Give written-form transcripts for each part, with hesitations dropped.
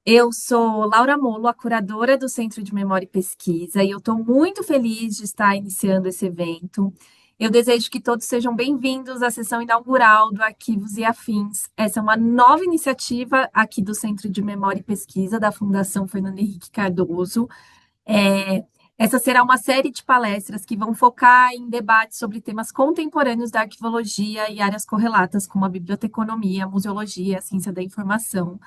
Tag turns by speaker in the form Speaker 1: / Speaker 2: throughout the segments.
Speaker 1: Eu sou Laura Molo, a curadora do Centro de Memória e Pesquisa, e eu estou muito feliz de estar iniciando esse evento. Eu desejo que todos sejam bem-vindos à sessão inaugural do Arquivos e Afins. Essa é uma nova iniciativa aqui do Centro de Memória e Pesquisa da Fundação Fernando Henrique Cardoso. É, essa será uma série de palestras que vão focar em debates sobre temas contemporâneos da arquivologia e áreas correlatas, como a biblioteconomia, a museologia, a ciência da informação.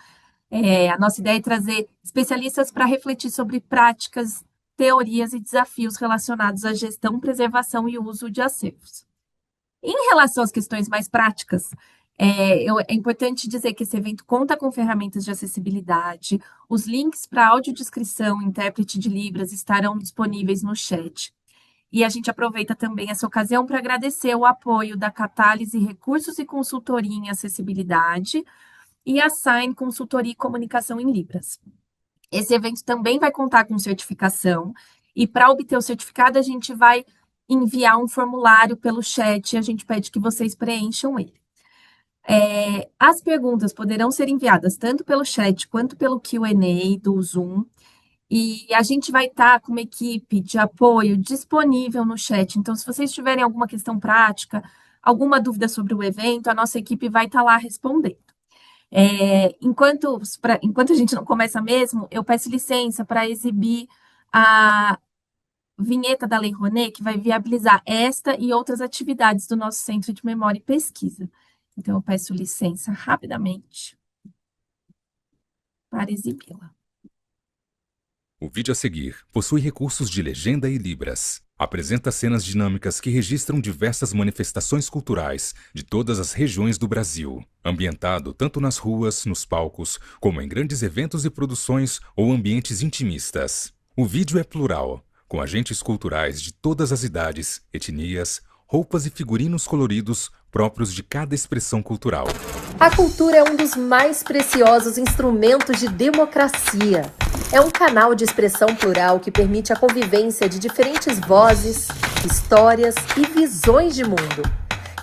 Speaker 1: A nossa ideia é trazer especialistas para refletir sobre práticas, teorias e desafios relacionados à gestão, preservação e uso de acervos. Em relação às questões mais práticas, é importante dizer que esse evento conta com ferramentas de acessibilidade, os links para audiodescrição e intérprete de Libras estarão disponíveis no chat. E a gente aproveita também essa ocasião para agradecer o apoio da Catálise Recursos e Consultoria em Acessibilidade, e a Sign Consultoria e Comunicação em Libras. Esse evento também vai contar com certificação, e para obter o certificado, a gente vai enviar um formulário pelo chat e a gente pede que vocês preencham ele. As perguntas poderão ser enviadas tanto pelo chat quanto pelo Q&A do Zoom, e a gente vai estar com uma equipe de apoio disponível no chat. Então, se vocês tiverem alguma questão prática, alguma dúvida sobre o evento, a nossa equipe vai estar lá respondendo. Enquanto a gente não começa mesmo, eu peço licença para exibir a vinheta da Lei Rouanet, que vai viabilizar esta e outras atividades do nosso Centro de Memória e Pesquisa. Então, eu peço licença rapidamente para exibi-la.
Speaker 2: O vídeo a seguir possui recursos de legenda e libras. Apresenta cenas dinâmicas que registram diversas manifestações culturais de todas as regiões do Brasil, ambientado tanto nas ruas, nos palcos, como em grandes eventos e produções ou ambientes intimistas. O vídeo é plural, com agentes culturais de todas as idades, etnias, roupas e figurinos coloridos próprios de cada expressão cultural.
Speaker 3: A cultura é um dos mais preciosos instrumentos de democracia. É um canal de expressão plural que permite a convivência de diferentes vozes, histórias e visões de mundo.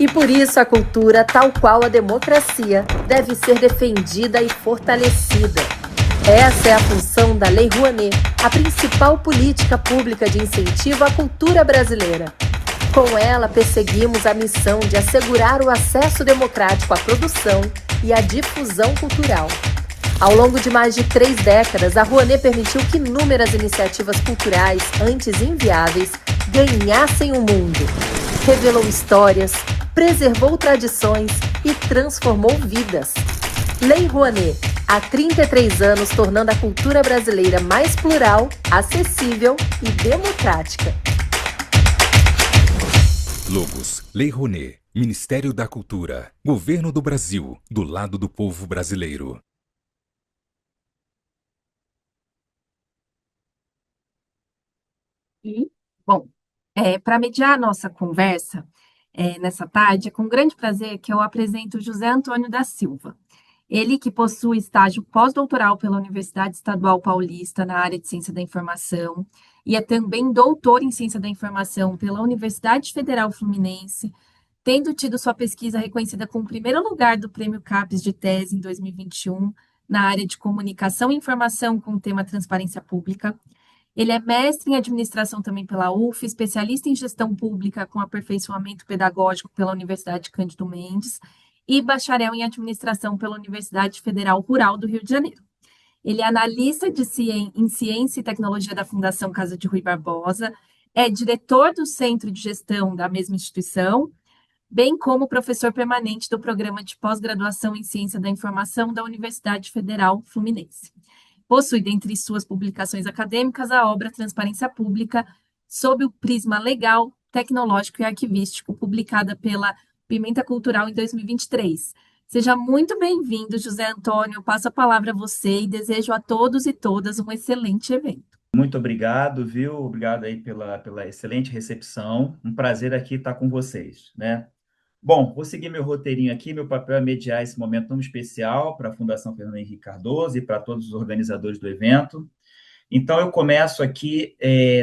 Speaker 3: E por isso a cultura, tal qual a democracia, deve ser defendida e fortalecida. Essa é a função da Lei Rouanet, a principal política pública de incentivo à cultura brasileira. Com ela, perseguimos a missão de assegurar o acesso democrático à produção e à difusão cultural. Ao longo de mais de 3 décadas, a Rouanet permitiu que inúmeras iniciativas culturais, antes inviáveis, ganhassem o mundo. Revelou histórias, preservou tradições e transformou vidas. Lei Rouanet, há 33 anos tornando a cultura brasileira mais plural, acessível e democrática.
Speaker 2: Logos, Lei Rouanet, Ministério da Cultura, Governo do Brasil, do lado do povo brasileiro.
Speaker 1: E, bom, para mediar a nossa conversa nessa tarde, é com grande prazer que eu apresento José Antônio da Silva. Ele que possui estágio pós-doutoral pela Universidade Estadual Paulista na área de Ciência da Informação e é também doutor em Ciência da Informação pela Universidade Federal Fluminense, tendo tido sua pesquisa reconhecida com o primeiro lugar do Prêmio CAPES de Tese em 2021 na área de Comunicação e Informação com o tema Transparência Pública. Ele é mestre em administração também pela UF, especialista em gestão pública com aperfeiçoamento pedagógico pela Universidade Cândido Mendes e bacharel em administração pela Universidade Federal Rural do Rio de Janeiro. Ele é analista em ciência e tecnologia da Fundação Casa de Rui Barbosa, é diretor do Centro de Gestão da mesma instituição, bem como professor permanente do Programa de Pós-Graduação em Ciência da Informação da Universidade Federal Fluminense. Possui, dentre suas publicações acadêmicas, a obra Transparência Pública, sob o prisma legal, tecnológico e arquivístico, publicada pela Pimenta Cultural em 2023. Seja muito bem-vindo, José Antônio. Eu passo a palavra a você e desejo a todos e todas um excelente evento.
Speaker 4: Muito obrigado, viu? Obrigado aí pela excelente recepção. Um prazer aqui estar com vocês, né? Bom, vou seguir meu roteirinho aqui. Meu papel é mediar esse momento tão especial para a Fundação Fernando Henrique Cardoso e para todos os organizadores do evento. Então, eu começo aqui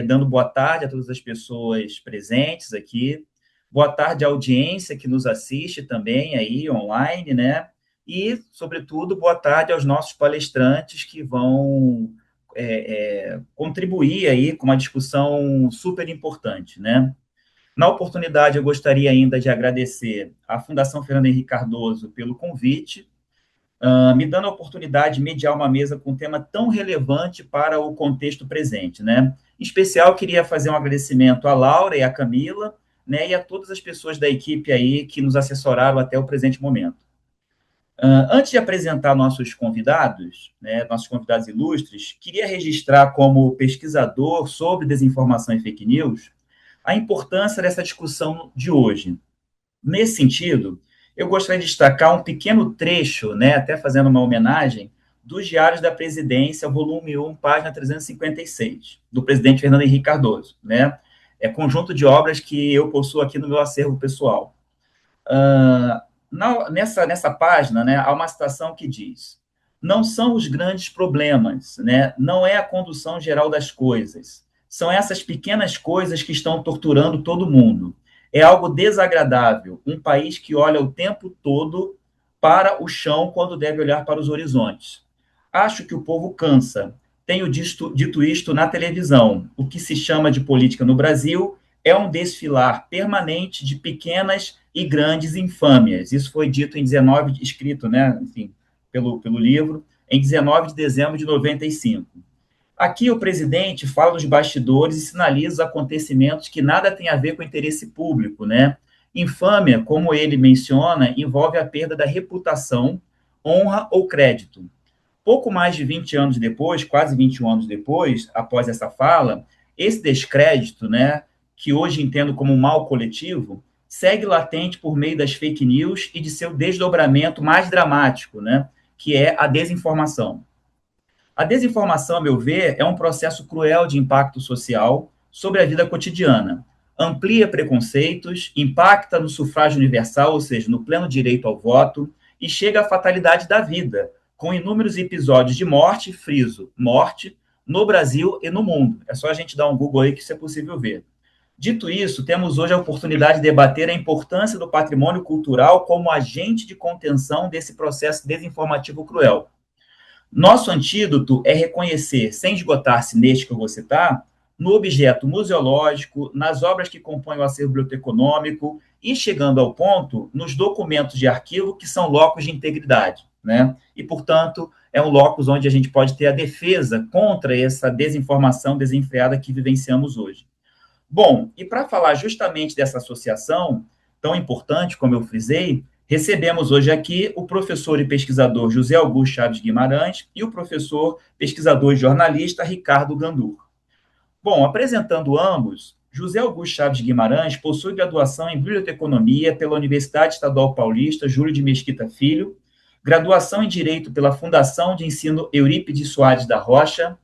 Speaker 4: dando boa tarde a todas as pessoas presentes aqui. Boa tarde à audiência que nos assiste também aí online, né? e, sobretudo, boa tarde aos nossos palestrantes que vão contribuir aí com uma discussão super importante, né? Na oportunidade, eu gostaria ainda de agradecer à Fundação Fernando Henrique Cardoso pelo convite, me dando a oportunidade de mediar uma mesa com um tema tão relevante para o contexto presente, né? Em especial, queria fazer um agradecimento à Laura e à Camila, né, e a todas as pessoas da equipe aí que nos assessoraram até o presente momento. Antes de apresentar nossos convidados ilustres, queria registrar como pesquisador sobre desinformação e fake news a importância dessa discussão de hoje. Nesse sentido, eu gostaria de destacar um pequeno trecho, né, até fazendo uma homenagem, dos Diários da Presidência, volume 1, página 356, do presidente Fernando Henrique Cardoso, né? É conjunto de obras que eu possuo aqui no meu acervo pessoal. Nessa página, né, há uma citação que diz: não são os grandes problemas, né, não é a condução geral das coisas, são essas pequenas coisas que estão torturando todo mundo. É algo desagradável, um país que olha o tempo todo para o chão quando deve olhar para os horizontes. Acho que o povo cansa. Tenho dito isto na televisão. O que se chama de política no Brasil é um desfilar permanente de pequenas e grandes infâmias. Isso foi dito em 19, escrito, né, enfim, pelo livro, em 19 de dezembro de 95. Aqui o presidente fala dos bastidores e sinaliza os acontecimentos que nada tem a ver com o interesse público, né? Infâmia, como ele menciona, envolve a perda da reputação, honra ou crédito. Pouco mais de 20 anos depois, quase 21 anos depois, após essa fala, esse descrédito, né, que hoje entendo como um mal coletivo, segue latente por meio das fake news e de seu desdobramento mais dramático, né, que é a desinformação. A desinformação, a meu ver, é um processo cruel de impacto social sobre a vida cotidiana. Amplia preconceitos, impacta no sufrágio universal, ou seja, no pleno direito ao voto, e chega à fatalidade da vida, com inúmeros episódios de morte, friso, morte, no Brasil e no mundo. É só a gente dar um Google aí que isso é possível ver. Dito isso, temos hoje a oportunidade de debater a importância do patrimônio cultural como agente de contenção desse processo desinformativo cruel. Nosso antídoto é reconhecer, sem esgotar-se neste que eu vou citar, no objeto museológico, nas obras que compõem o acervo biblioteconômico e, chegando ao ponto, nos documentos de arquivo que são locos de integridade, né? E, portanto, é um locus onde a gente pode ter a defesa contra essa desinformação desenfreada que vivenciamos hoje. Bom, e para falar justamente dessa associação tão importante, como eu frisei, recebemos hoje aqui o professor e pesquisador José Augusto Chaves Guimarães e o professor, pesquisador e jornalista Ricardo Gandur. Bom, apresentando ambos, José Augusto Chaves Guimarães possui graduação em Biblioteconomia pela Universidade Estadual Paulista Júlio de Mesquita Filho, graduação em Direito pela Fundação de Ensino Eurípides Soares da Rocha,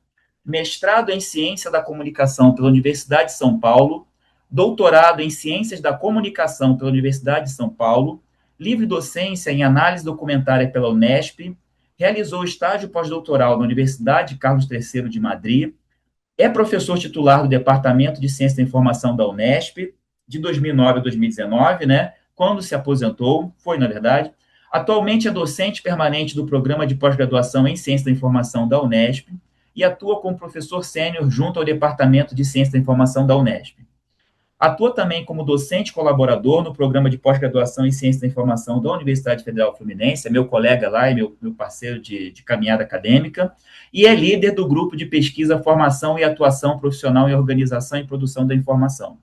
Speaker 4: mestrado em Ciência da Comunicação pela Universidade de São Paulo, doutorado em Ciências da Comunicação pela Universidade de São Paulo, livre docência em Análise Documentária pela Unesp, realizou estágio pós-doutoral na Universidade Carlos III de Madrid, é professor titular do Departamento de Ciência da Informação da Unesp, de 2009 a 2019, né, quando se aposentou, foi, na verdade. Atualmente é docente permanente do Programa de Pós-Graduação em Ciência da Informação da Unesp, e atua como professor sênior junto ao Departamento de Ciência da Informação da Unesp. Atua também como docente colaborador no Programa de Pós-Graduação em Ciência da Informação da Universidade Federal Fluminense, é meu colega lá e meu parceiro de caminhada acadêmica, e é líder do grupo de pesquisa, formação e atuação profissional em organização e produção da informação.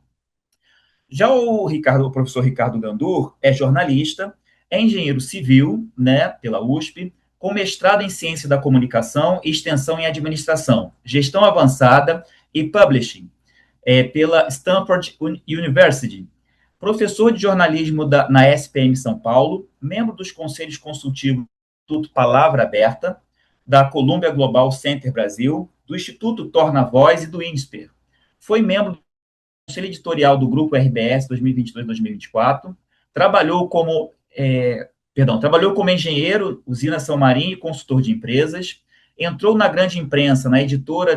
Speaker 4: Já o professor Ricardo Gandur é jornalista, é engenheiro civil, né, pela USP, com mestrado em Ciência da Comunicação e extensão em Administração, Gestão Avançada e Publishing, pela Stanford University. Professor de jornalismo na SPM São Paulo, membro dos conselhos consultivos do Instituto Palavra Aberta, da Columbia Global Center Brasil, do Instituto Torna Voz e do INSPER. Foi membro do conselho editorial do Grupo RBS 2022-2024, trabalhou como engenheiro, usina São Marinho e consultor de empresas, entrou na grande imprensa, na Editoria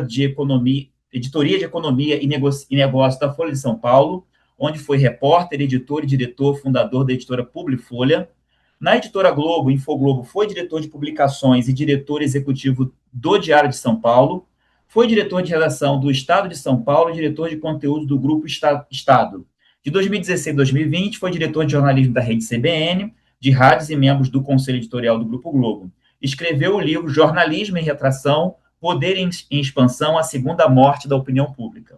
Speaker 4: de Economia e Negócios da Folha de São Paulo, onde foi repórter, editor e diretor fundador da editora Publifolha. Na editora Globo, Infoglobo, foi diretor de publicações e diretor executivo do Diário de São Paulo, foi diretor de redação do Estado de São Paulo e diretor de conteúdo do Grupo Estado. De 2016 a 2020, foi diretor de jornalismo da Rede CBN, de rádios e membros do Conselho Editorial do Grupo Globo. Escreveu o livro Jornalismo em Retração, Poder em Expansão, a Segunda Morte da Opinião Pública.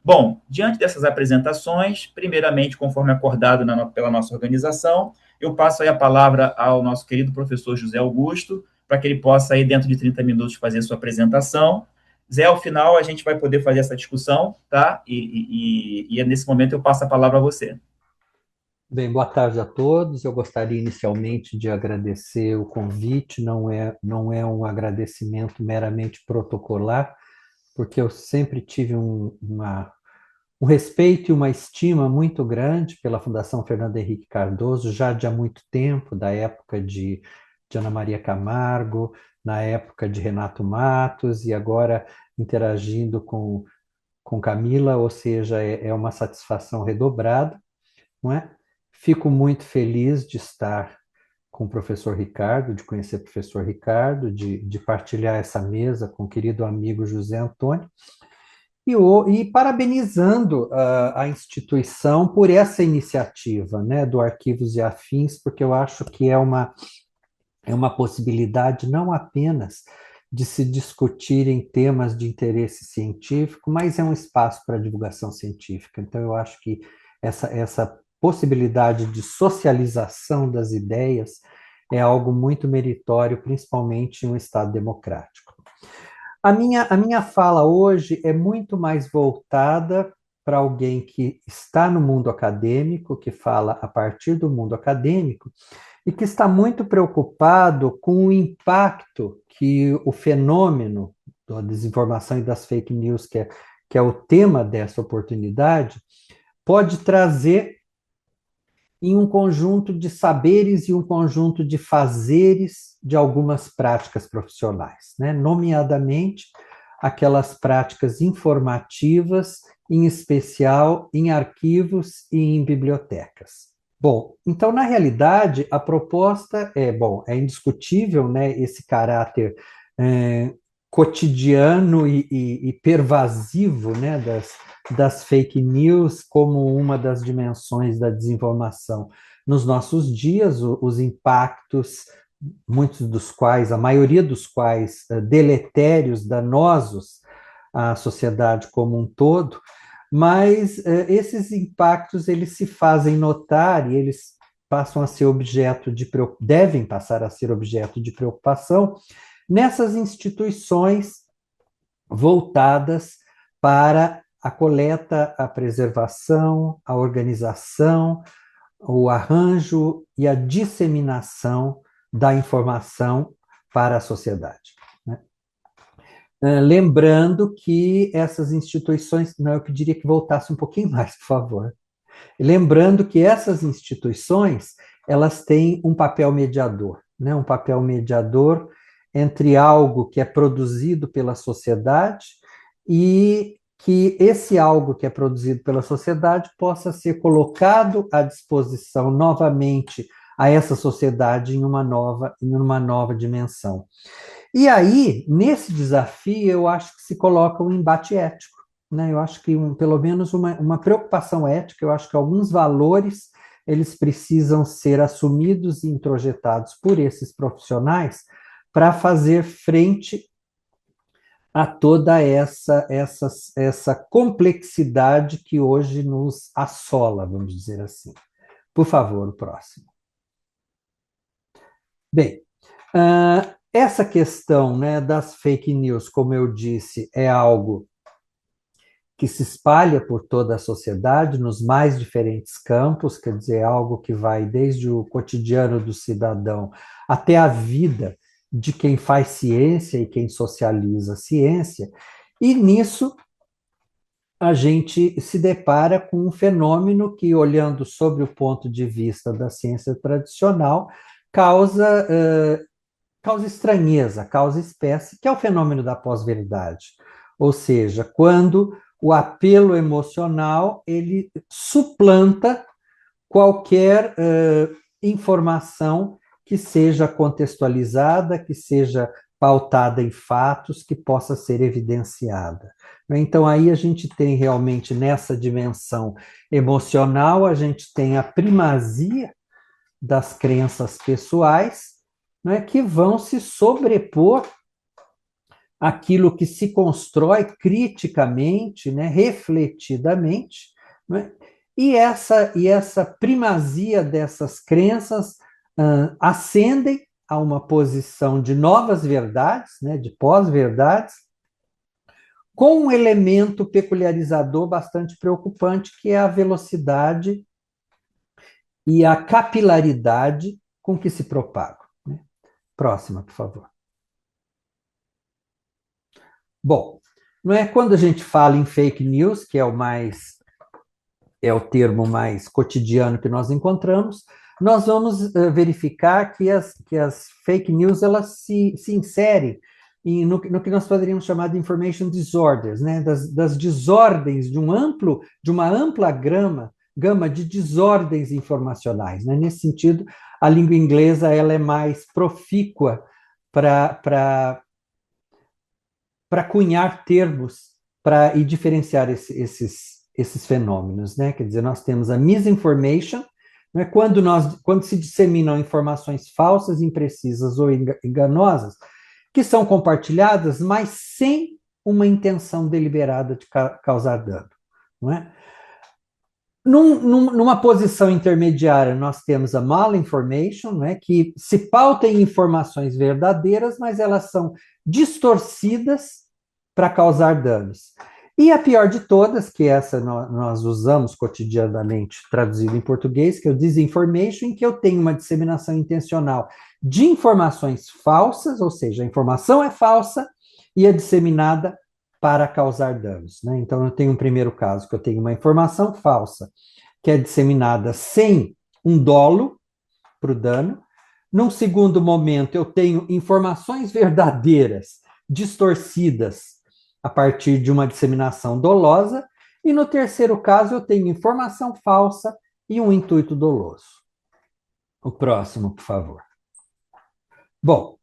Speaker 4: Bom, diante dessas apresentações, primeiramente, conforme acordado pela nossa organização, eu passo aí a palavra ao nosso querido professor José Augusto, para que ele possa, aí, dentro de 30 minutos, fazer sua apresentação. Zé, ao final, a gente vai poder fazer essa discussão, tá? E nesse momento eu passo a palavra a você.
Speaker 5: Bem, boa tarde a todos. Eu gostaria inicialmente de agradecer o convite, não é um agradecimento meramente protocolar, porque eu sempre tive um respeito e uma estima muito grande pela Fundação Fernando Henrique Cardoso, já de há muito tempo, da época de Ana Maria Camargo, na época de Renato Matos, e agora interagindo com Camila, ou seja, é uma satisfação redobrada, não é? Fico muito feliz de estar com o professor Ricardo, de conhecer o professor Ricardo, de partilhar essa mesa com o querido amigo José Antônio, e parabenizando a instituição por essa iniciativa, né, do Arquivos e Afins, porque eu acho que é uma possibilidade não apenas de se discutirem temas de interesse científico, mas é um espaço para divulgação científica. Então, eu acho que essa possibilidade de socialização das ideias é algo muito meritório, principalmente em um Estado democrático. A minha fala hoje é muito mais voltada para alguém que está no mundo acadêmico, que fala a partir do mundo acadêmico, e que está muito preocupado com o impacto que o fenômeno da desinformação e das fake news, que é o tema dessa oportunidade, pode trazer em um conjunto de saberes e um conjunto de fazeres de algumas práticas profissionais, né? Nomeadamente aquelas práticas informativas, em especial em arquivos e em bibliotecas. Bom, então, na realidade, a proposta é indiscutível, né, esse caráter cotidiano e pervasivo, né, das fake news como uma das dimensões da desinformação. Nos nossos dias, os impactos, muitos dos quais, a maioria dos quais, deletérios, danosos à sociedade como um todo, mas esses impactos eles se fazem notar e eles devem passar a ser objeto de preocupação nessas instituições voltadas para a coleta, a preservação, a organização, o arranjo e a disseminação da informação para a sociedade, né? Lembrando que essas instituições, não, eu pediria que voltasse um pouquinho mais, por favor. Lembrando que essas instituições, elas têm um papel mediador, né? Um papel mediador entre algo que é produzido pela sociedade e que esse algo que é produzido pela sociedade possa ser colocado à disposição novamente a essa sociedade em uma nova dimensão. E aí, nesse desafio, eu acho que se coloca um embate ético, né? Eu acho que pelo menos uma preocupação ética, eu acho que alguns valores eles precisam ser assumidos e introjetados por esses profissionais para fazer frente a toda essa complexidade que hoje nos assola, vamos dizer assim. Por favor, o próximo. Bem, essa questão, né, das fake news, como eu disse, é algo que se espalha por toda a sociedade, nos mais diferentes campos, quer dizer, é algo que vai desde o cotidiano do cidadão até a vida de quem faz ciência e quem socializa a ciência, e nisso a gente se depara com um fenômeno que, olhando sobre o ponto de vista da ciência tradicional, causa estranheza, causa espécie, que é o fenômeno da pós-verdade. Ou seja, quando o apelo emocional ele suplanta qualquer informação que seja contextualizada, que seja pautada em fatos, que possa ser evidenciada. Então, aí a gente tem realmente nessa dimensão emocional, a gente tem a primazia das crenças pessoais, né, que vão se sobrepor àquilo que se constrói criticamente, né, refletidamente, né, e essa primazia dessas crenças ascendem a uma posição de novas verdades, né, de pós-verdades, com um elemento peculiarizador bastante preocupante, que é a velocidade e a capilaridade com que se propagam. Né? Próxima, por favor. Bom, não é quando a gente fala em fake news, que é o termo mais cotidiano que nós encontramos, nós vamos verificar que as fake news elas se inserem no que nós poderíamos chamar de information disorders, né? das desordens de uma ampla gama de desordens informacionais. Né? Nesse sentido, a língua inglesa ela é mais profícua para cunhar termos e diferenciar esses fenômenos. Né? Quer dizer, nós temos a misinformation, né? Quando se disseminam informações falsas, imprecisas ou enganosas, que são compartilhadas, mas sem uma intenção deliberada de causar dano. Não é? Numa posição intermediária, nós temos a malinformation, né, que se pauta em informações verdadeiras, mas elas são distorcidas para causar danos. E a pior de todas, que essa nós usamos cotidianamente, traduzido em português, que é o disinformation, em que eu tenho uma disseminação intencional de informações falsas, ou seja, a informação é falsa e é disseminada para causar danos. Né? Então, eu tenho um primeiro caso, que eu tenho uma informação falsa, que é disseminada sem um dolo para o dano. Num segundo momento, eu tenho informações verdadeiras, distorcidas, a partir de uma disseminação dolosa. E no terceiro caso, eu tenho informação falsa e um intuito doloso. O próximo, por favor. Bom,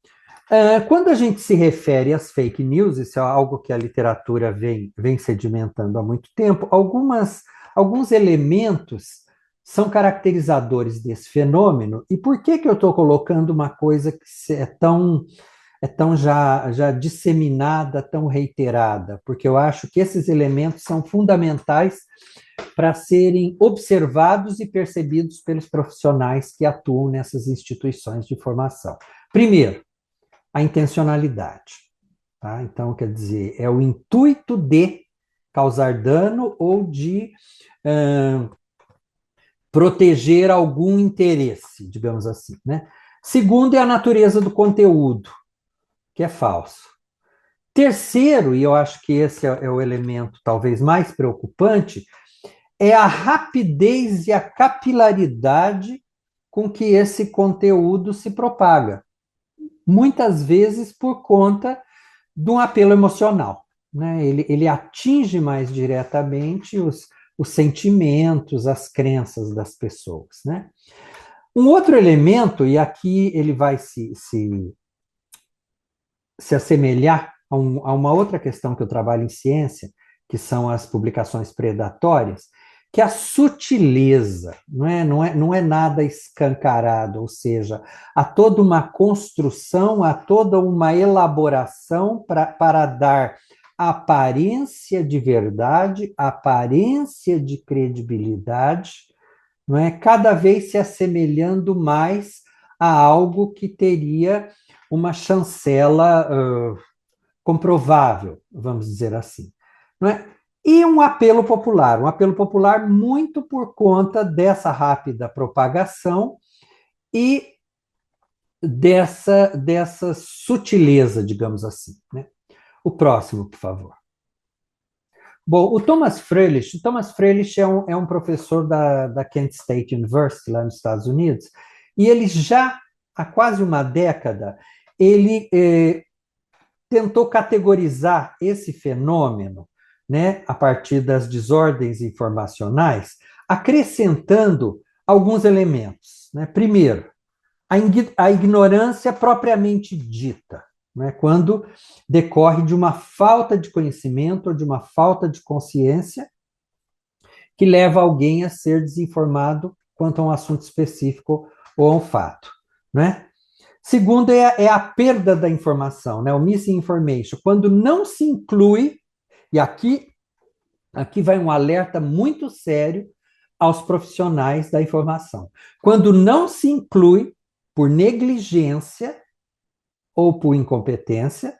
Speaker 5: quando a gente se refere às fake news, isso é algo que a literatura vem sedimentando há muito tempo, alguns elementos são caracterizadores desse fenômeno. E por que eu estou colocando uma coisa que é tão já disseminada, tão reiterada? Porque eu acho que esses elementos são fundamentais para serem observados e percebidos pelos profissionais que atuam nessas instituições de formação. Primeiro, a intencionalidade. Tá? Então, quer dizer, é o intuito de causar dano ou de proteger algum interesse, digamos assim. Né? Segundo, é a natureza do conteúdo, que é falso. Terceiro, e eu acho que esse é o elemento talvez mais preocupante, é a rapidez e a capilaridade com que esse conteúdo se propaga. Muitas vezes por conta de um apelo emocional. Né? Ele atinge mais diretamente os sentimentos, as crenças das pessoas. Né? Um outro elemento, e aqui ele vai se assemelhar a uma outra questão que eu trabalho em ciência, que são as publicações predatórias, que a sutileza, não é nada escancarado, ou seja, há toda uma construção, há toda uma elaboração para dar aparência de verdade, aparência de credibilidade, não é? Cada vez se assemelhando mais a algo que teria uma chancela comprovável, vamos dizer assim. Não é? E um apelo popular muito por conta dessa rápida propagação e dessa sutileza, digamos assim. Né? O próximo, por favor. Bom, o Thomas Freilich é um professor da Kent State University, lá nos Estados Unidos, e ele já, há quase uma década, ele tentou categorizar esse fenômeno, né, a partir das desordens informacionais, acrescentando alguns elementos. né? Primeiro, a ignorância propriamente dita, né? Quando decorre de uma falta de conhecimento ou de uma falta de consciência que leva alguém a ser desinformado quanto a um assunto específico ou a um fato, né? Segundo é a perda da informação, né? O misinformation, quando não se inclui, e aqui vai um alerta muito sério aos profissionais da informação. Quando não se inclui, por negligência ou por incompetência,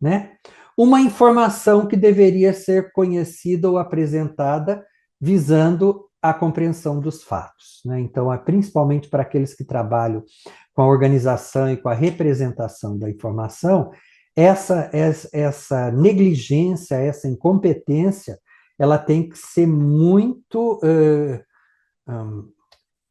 Speaker 5: né, uma informação que deveria ser conhecida ou apresentada visando a compreensão dos fatos, né? Então, principalmente para aqueles que trabalham com a organização e com a representação da informação, essa negligência, essa incompetência, ela tem que ser muito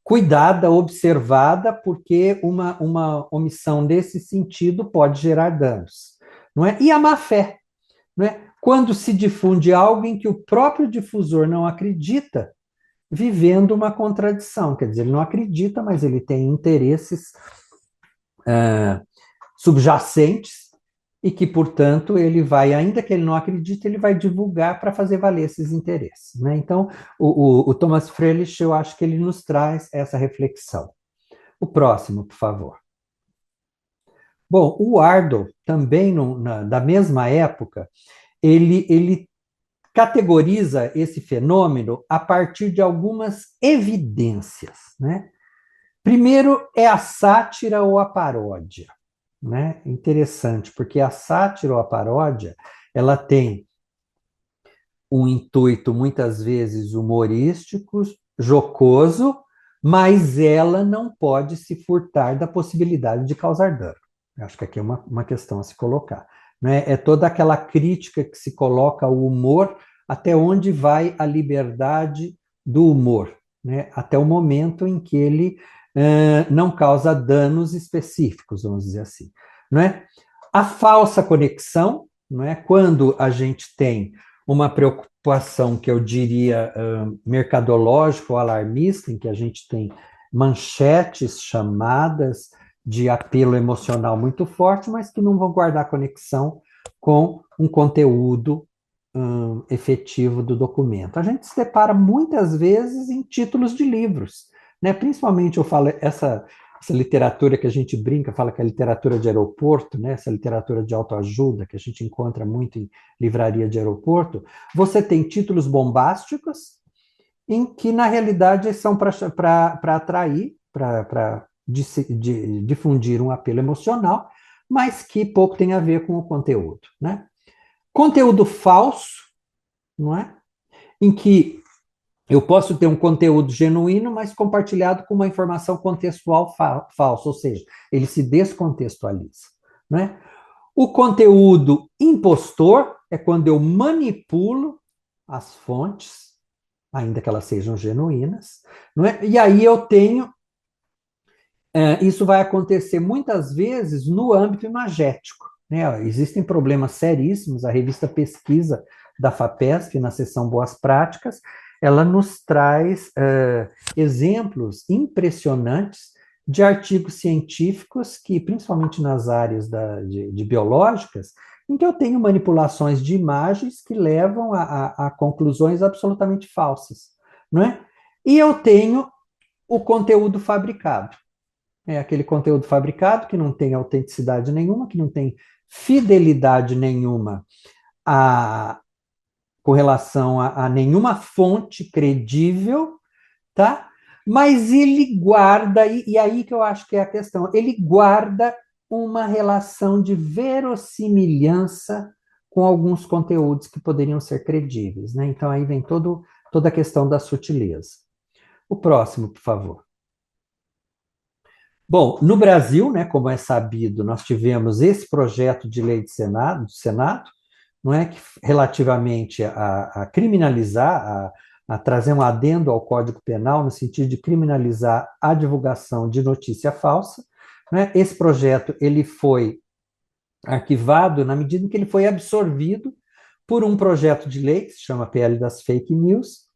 Speaker 5: cuidada, observada, porque uma omissão desse sentido pode gerar danos, não é? E a má-fé, não é? Quando se difunde algo em que o próprio difusor não acredita, vivendo uma contradição, quer dizer, ele não acredita, mas ele tem interesses subjacentes e que, portanto, ele vai, ainda que ele não acredite, ele vai divulgar para fazer valer esses interesses, né? Então, o Thomas Frelich, eu acho que ele nos traz essa reflexão. O próximo, por favor. Bom, o Ardo, também da mesma época, ele categoriza esse fenômeno a partir de algumas evidências, né? Primeiro é a sátira ou a paródia, né? Interessante, porque a sátira ou a paródia, ela tem um intuito muitas vezes humorístico, jocoso, mas ela não pode se furtar da possibilidade de causar dano. Eu acho que aqui é uma questão a se colocar, né? É toda aquela crítica que se coloca ao humor, até onde vai a liberdade do humor, né? Até o momento em que ele não causa danos específicos, vamos dizer assim, não é? A falsa conexão, não é? Quando a gente tem uma preocupação que eu diria mercadológica ou alarmista, em que a gente tem manchetes, chamadas de apelo emocional muito forte, mas que não vão guardar conexão com um conteúdo efetivo do documento. A gente se depara muitas vezes em títulos de livros, né? Principalmente eu falo essa literatura que a gente brinca, fala que é literatura de aeroporto, né? Essa literatura de autoajuda que a gente encontra muito em livraria de aeroporto, você tem títulos bombásticos em que, na realidade, são para atrair, para difundir um apelo emocional, mas que pouco tem a ver com o conteúdo, né? Conteúdo falso, não é? Em que eu posso ter um conteúdo genuíno, mas compartilhado com uma informação contextual falsa, ou seja, ele se descontextualiza, né? O conteúdo impostor é quando eu manipulo as fontes, ainda que elas sejam genuínas, não é? E aí eu tenho isso vai acontecer muitas vezes no âmbito imagético, né? Existem problemas seríssimos, a revista Pesquisa da FAPESP, na seção Boas Práticas, ela nos traz exemplos impressionantes de artigos científicos que, principalmente nas áreas de biológicas, em que eu tenho manipulações de imagens que levam a conclusões absolutamente falsas, não é? E eu tenho o conteúdo fabricado. É aquele conteúdo fabricado que não tem autenticidade nenhuma, que não tem fidelidade nenhuma com relação a nenhuma fonte credível, tá? Mas ele guarda, e aí que eu acho que é a questão, ele guarda uma relação de verossimilhança com alguns conteúdos que poderiam ser credíveis, né? Então aí vem toda a questão da sutileza. O próximo, por favor. Bom, no Brasil, né, como é sabido, nós tivemos esse projeto de lei do Senado, não é, que relativamente a criminalizar, a trazer um adendo ao Código Penal no sentido de criminalizar a divulgação de notícia falsa, né? Esse projeto ele foi arquivado na medida em que ele foi absorvido por um projeto de lei que se chama PL das Fake News,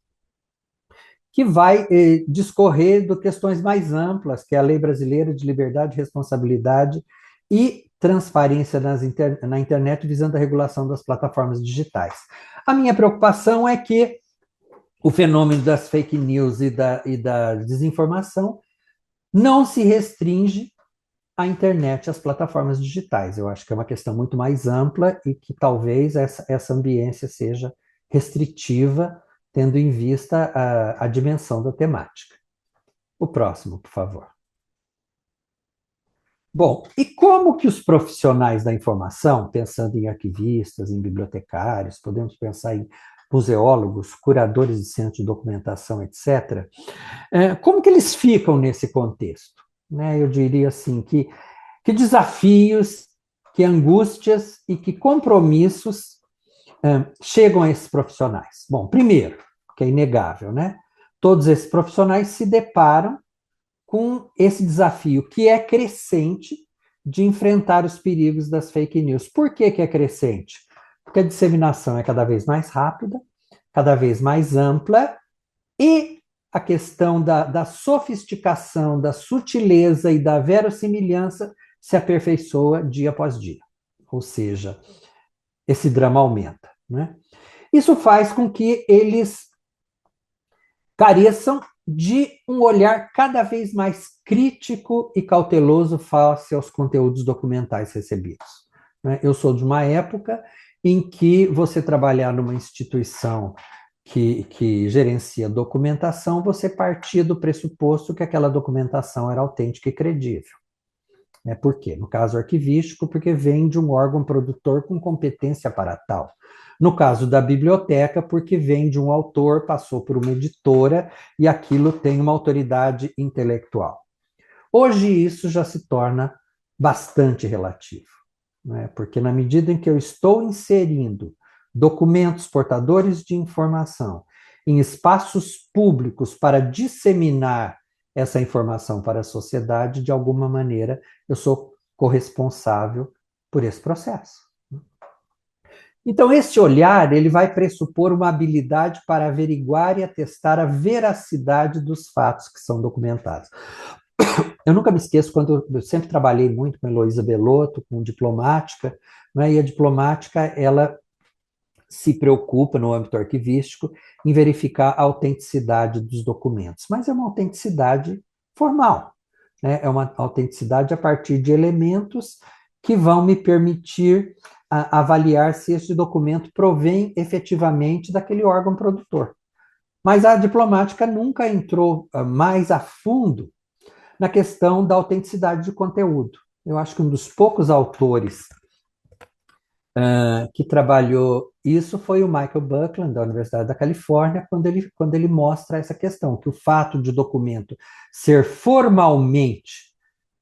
Speaker 5: que vai discorrer de questões mais amplas, que é a Lei Brasileira de Liberdade, Responsabilidade e Transparência na internet, visando a regulação das plataformas digitais. A minha preocupação é que o fenômeno das fake news e da desinformação não se restringe à internet, às plataformas digitais. Eu acho que é uma questão muito mais ampla e que talvez essa ambiência seja restritiva, tendo em vista a dimensão da temática. O próximo, por favor. Bom, e como que os profissionais da informação, pensando em arquivistas, em bibliotecários, podemos pensar em museólogos, curadores de centros de documentação, etc., como que eles ficam nesse contexto? Eu diria assim, que desafios, que angústias e que compromissos chegam a esses profissionais? Bom, primeiro, que é inegável, todos esses profissionais se deparam com esse desafio que é crescente de enfrentar os perigos das fake news. Por que é crescente? Porque a disseminação é cada vez mais rápida, cada vez mais ampla, e a questão da sofisticação, da sutileza e da verossimilhança se aperfeiçoa dia após dia. Ou seja, esse drama aumenta. Isso faz com que eles careçam de um olhar cada vez mais crítico e cauteloso face aos conteúdos documentais recebidos. Eu sou de uma época em que você trabalhar numa instituição que gerencia documentação, você partia do pressuposto que aquela documentação era autêntica e credível. Por quê? No caso arquivístico, porque vem de um órgão produtor com competência para tal. No caso da biblioteca, porque vem de um autor, passou por uma editora e aquilo tem uma autoridade intelectual. Hoje isso já se torna bastante relativo, porque na medida em que eu estou inserindo documentos portadores de informação em espaços públicos para disseminar essa informação para a sociedade, de alguma maneira eu sou corresponsável por esse processo. Então, esse olhar ele vai pressupor uma habilidade para averiguar e atestar a veracidade dos fatos que são documentados. Eu nunca me esqueço, quando eu sempre trabalhei muito com Heloísa Belotto, com diplomática, e a diplomática, ela se preocupa, no âmbito arquivístico, em verificar a autenticidade dos documentos. Mas é uma autenticidade formal, é uma autenticidade a partir de elementos que vão me permitir avaliar se esse documento provém efetivamente daquele órgão produtor. Mas a diplomática nunca entrou mais a fundo na questão da autenticidade de conteúdo. Eu acho que um dos poucos autores que trabalhou isso foi o Michael Buckland, da Universidade da Califórnia, quando ele mostra essa questão, que o fato de o documento ser formalmente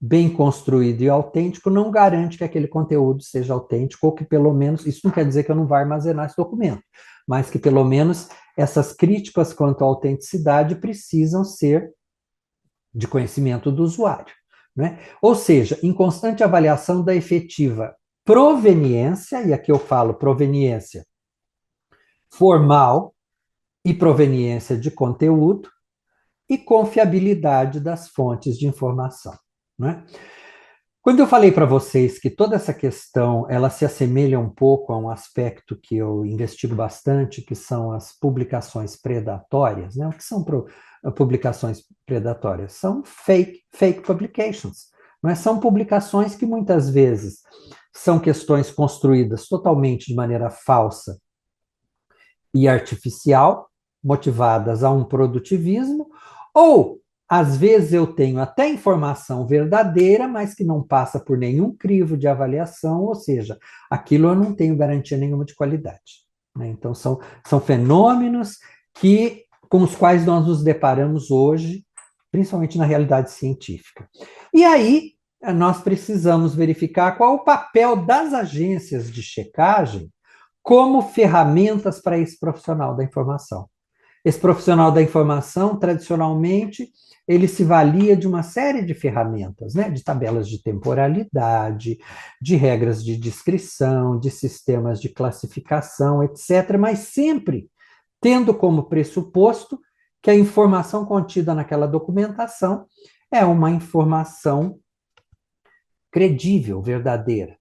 Speaker 5: bem construído e autêntico não garante que aquele conteúdo seja autêntico, ou que pelo menos, isso não quer dizer que eu não vá armazenar esse documento, mas que pelo menos essas críticas quanto à autenticidade precisam ser de conhecimento do usuário. Ou seja, em constante avaliação da efetiva proveniência, e aqui eu falo proveniência formal e proveniência de conteúdo, e confiabilidade das fontes de informação. Quando eu falei para vocês que toda essa questão ela se assemelha um pouco a um aspecto que eu investigo bastante, que são as publicações predatórias, O que são publicações predatórias? São fake publications. São publicações que muitas vezes são questões construídas totalmente de maneira falsa e artificial, motivadas a um produtivismo, ou às vezes eu tenho até informação verdadeira, mas que não passa por nenhum crivo de avaliação, ou seja, aquilo eu não tenho garantia nenhuma de qualidade. Então, são fenômenos com os quais nós nos deparamos hoje, principalmente na realidade científica. E aí, nós precisamos verificar qual o papel das agências de checagem como ferramentas para esse profissional da informação. Esse profissional da informação, tradicionalmente, ele se valia de uma série de ferramentas, de tabelas de temporalidade, de regras de descrição, de sistemas de classificação, etc., mas sempre tendo como pressuposto que a informação contida naquela documentação é uma informação credível, verdadeira,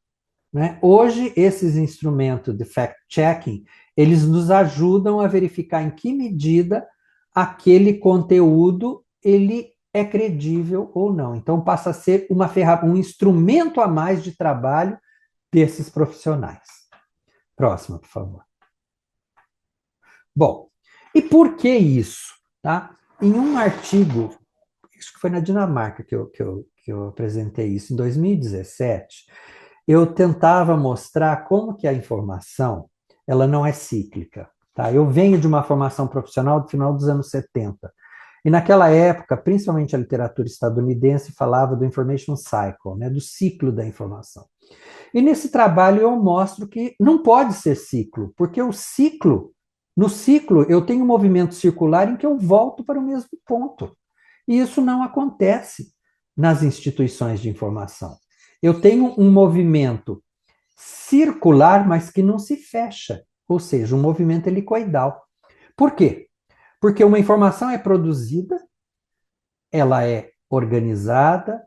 Speaker 5: né? Hoje, esses instrumentos de fact-checking, eles nos ajudam a verificar em que medida aquele conteúdo ele é credível ou não. Então, passa a ser um instrumento a mais de trabalho desses profissionais. Próxima, por favor. Bom, e por que isso? Tá? Em um artigo, acho que foi na Dinamarca que eu apresentei isso, em 2017, eu tentava mostrar como que a informação ela não é cíclica. Tá? Eu venho de uma formação profissional do final dos anos 70, e naquela época, principalmente a literatura estadunidense, falava do information cycle, né, do ciclo da informação. E nesse trabalho eu mostro que não pode ser ciclo, porque no ciclo eu tenho um movimento circular em que eu volto para o mesmo ponto. E isso não acontece nas instituições de informação. Eu tenho um movimento circular, mas que não se fecha, ou seja, um movimento helicoidal. Por quê? Porque uma informação é produzida, ela é organizada,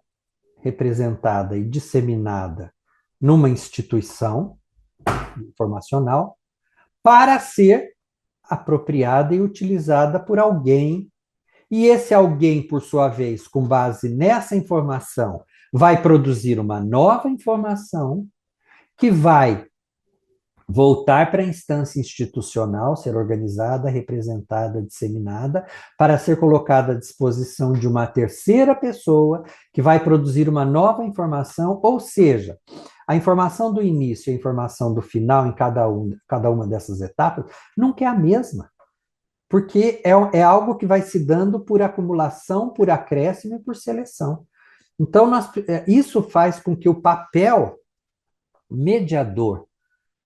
Speaker 5: representada e disseminada numa instituição informacional para ser apropriada e utilizada por alguém. E esse alguém, por sua vez, com base nessa informação, vai produzir uma nova informação que vai voltar para a instância institucional, ser organizada, representada, disseminada, para ser colocada à disposição de uma terceira pessoa que vai produzir uma nova informação, ou seja, a informação do início e a informação do final em cada uma dessas etapas nunca é a mesma, porque é algo que vai se dando por acumulação, por acréscimo e por seleção. Então, isso faz com que o papel mediador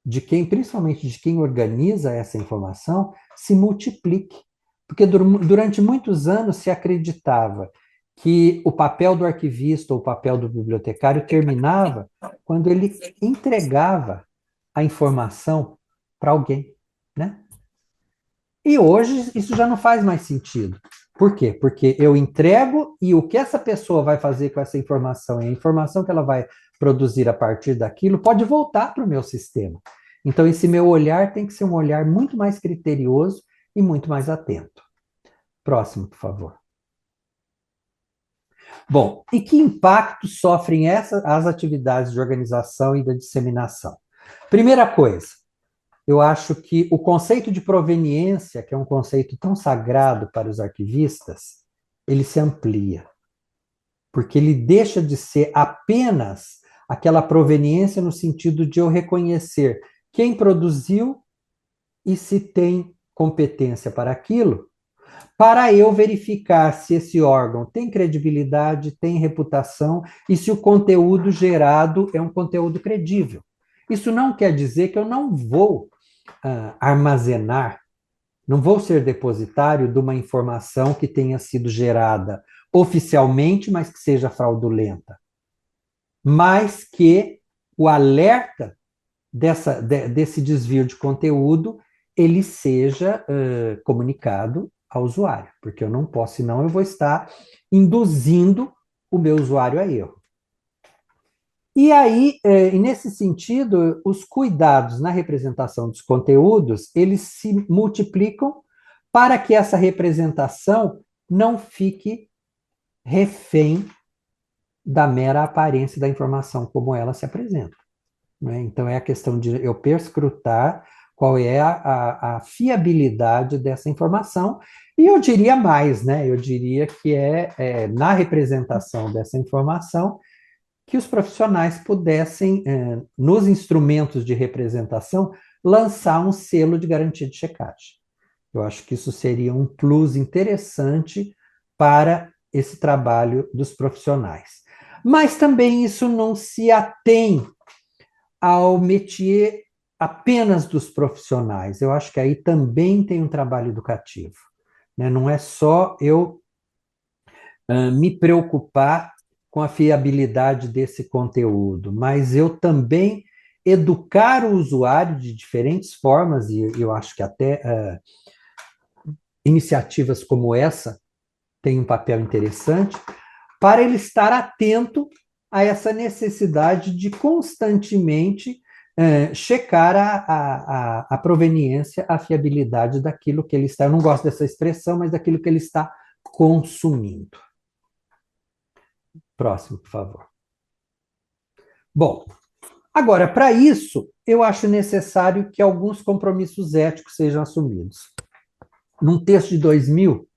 Speaker 5: de quem, principalmente de quem organiza essa informação, se multiplique. Porque durante muitos anos se acreditava que o papel do arquivista ou o papel do bibliotecário terminava quando ele entregava a informação para alguém, né? E hoje isso já não faz mais sentido. Por quê? Porque eu entrego e o que essa pessoa vai fazer com essa informação e a informação que ela vai produzir a partir daquilo pode voltar para o meu sistema. Então, esse meu olhar tem que ser um olhar muito mais criterioso e muito mais atento. Próximo, por favor. Bom, e que impacto sofrem as atividades de organização e da disseminação? Primeira coisa, eu acho que o conceito de proveniência, que é um conceito tão sagrado para os arquivistas, ele se amplia. Porque ele deixa de ser apenas aquela proveniência no sentido de eu reconhecer quem produziu e se tem competência para aquilo, para eu verificar se esse órgão tem credibilidade, tem reputação e se o conteúdo gerado é um conteúdo credível. Isso não quer dizer que eu não vou armazenar, não vou ser depositário de uma informação que tenha sido gerada oficialmente, mas que seja fraudulenta. Mas que o alerta desse desvio de conteúdo ele seja comunicado ao usuário, porque eu não posso, senão eu vou estar induzindo o meu usuário a erro. E aí, nesse sentido, os cuidados na representação dos conteúdos, eles se multiplicam para que essa representação não fique refém da mera aparência da informação como ela se apresenta. Né? Então, é a questão de eu perscrutar qual é a fiabilidade dessa informação, e eu diria mais, né? Eu diria que na representação dessa informação que os profissionais pudessem, nos instrumentos de representação, lançar um selo de garantia de checagem. Eu acho que isso seria um plus interessante para esse trabalho dos profissionais. Mas também isso não se atém ao métier apenas dos profissionais. Eu acho que aí também tem um trabalho educativo. Né? Não é só eu me preocupar com a fiabilidade desse conteúdo, mas eu também educar o usuário de diferentes formas, e eu acho que até iniciativas como essa têm um papel interessante, para ele estar atento a essa necessidade de constantemente checar a proveniência, a fiabilidade daquilo que ele está, eu não gosto dessa expressão, mas daquilo que ele está consumindo. Próximo, por favor. Bom, agora, para isso, eu acho necessário que alguns compromissos éticos sejam assumidos. Num texto de 2000,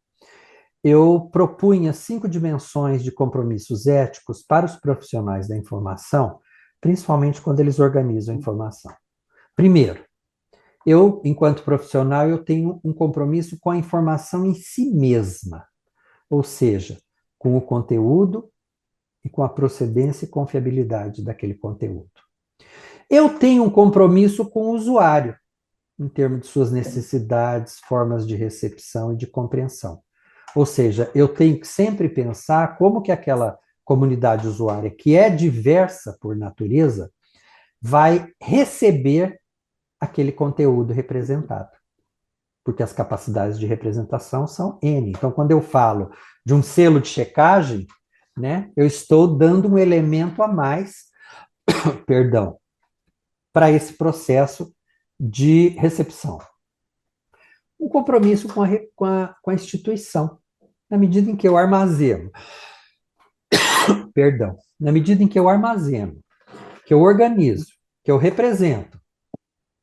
Speaker 5: eu propunha 5 dimensões de compromissos éticos para os profissionais da informação, principalmente quando eles organizam a informação. Primeiro, eu, enquanto profissional, eu tenho um compromisso com a informação em si mesma, ou seja, com o conteúdo e com a procedência e confiabilidade daquele conteúdo. Eu tenho um compromisso com o usuário, em termos de suas necessidades, formas de recepção e de compreensão. Ou seja, eu tenho que sempre pensar como que aquela comunidade usuária, que é diversa por natureza, vai receber aquele conteúdo representado. Porque as capacidades de representação são N. Então, quando eu falo de um selo de checagem, né, eu estou dando um elemento a mais, perdão, para esse processo de recepção. Um compromisso com a instituição. Na medida em que eu armazeno, na medida em que eu armazeno, que eu organizo, que eu represento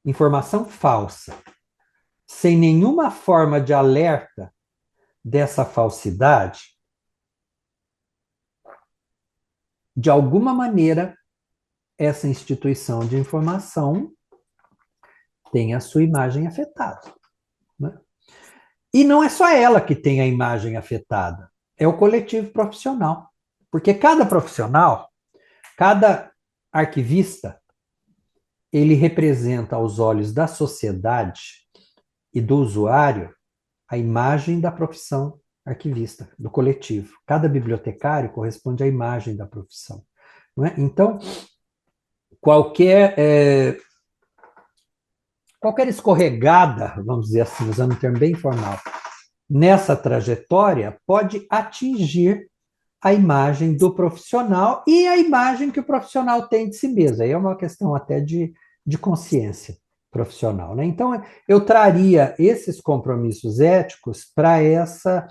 Speaker 5: informação falsa, sem nenhuma forma de alerta dessa falsidade, de alguma maneira, essa instituição de informação tem a sua imagem afetada, né? E não é só ela que tem a imagem afetada, é o coletivo profissional. Porque cada profissional, cada arquivista, ele representa aos olhos da sociedade e do usuário a imagem da profissão arquivista, do coletivo. Cada bibliotecário corresponde à imagem da profissão, não é? Então, qualquer escorregada, vamos dizer assim, usando um termo bem informal, nessa trajetória pode atingir a imagem do profissional e a imagem que o profissional tem de si mesmo. Aí é uma questão até de consciência profissional, né? Então, eu traria esses compromissos éticos para essa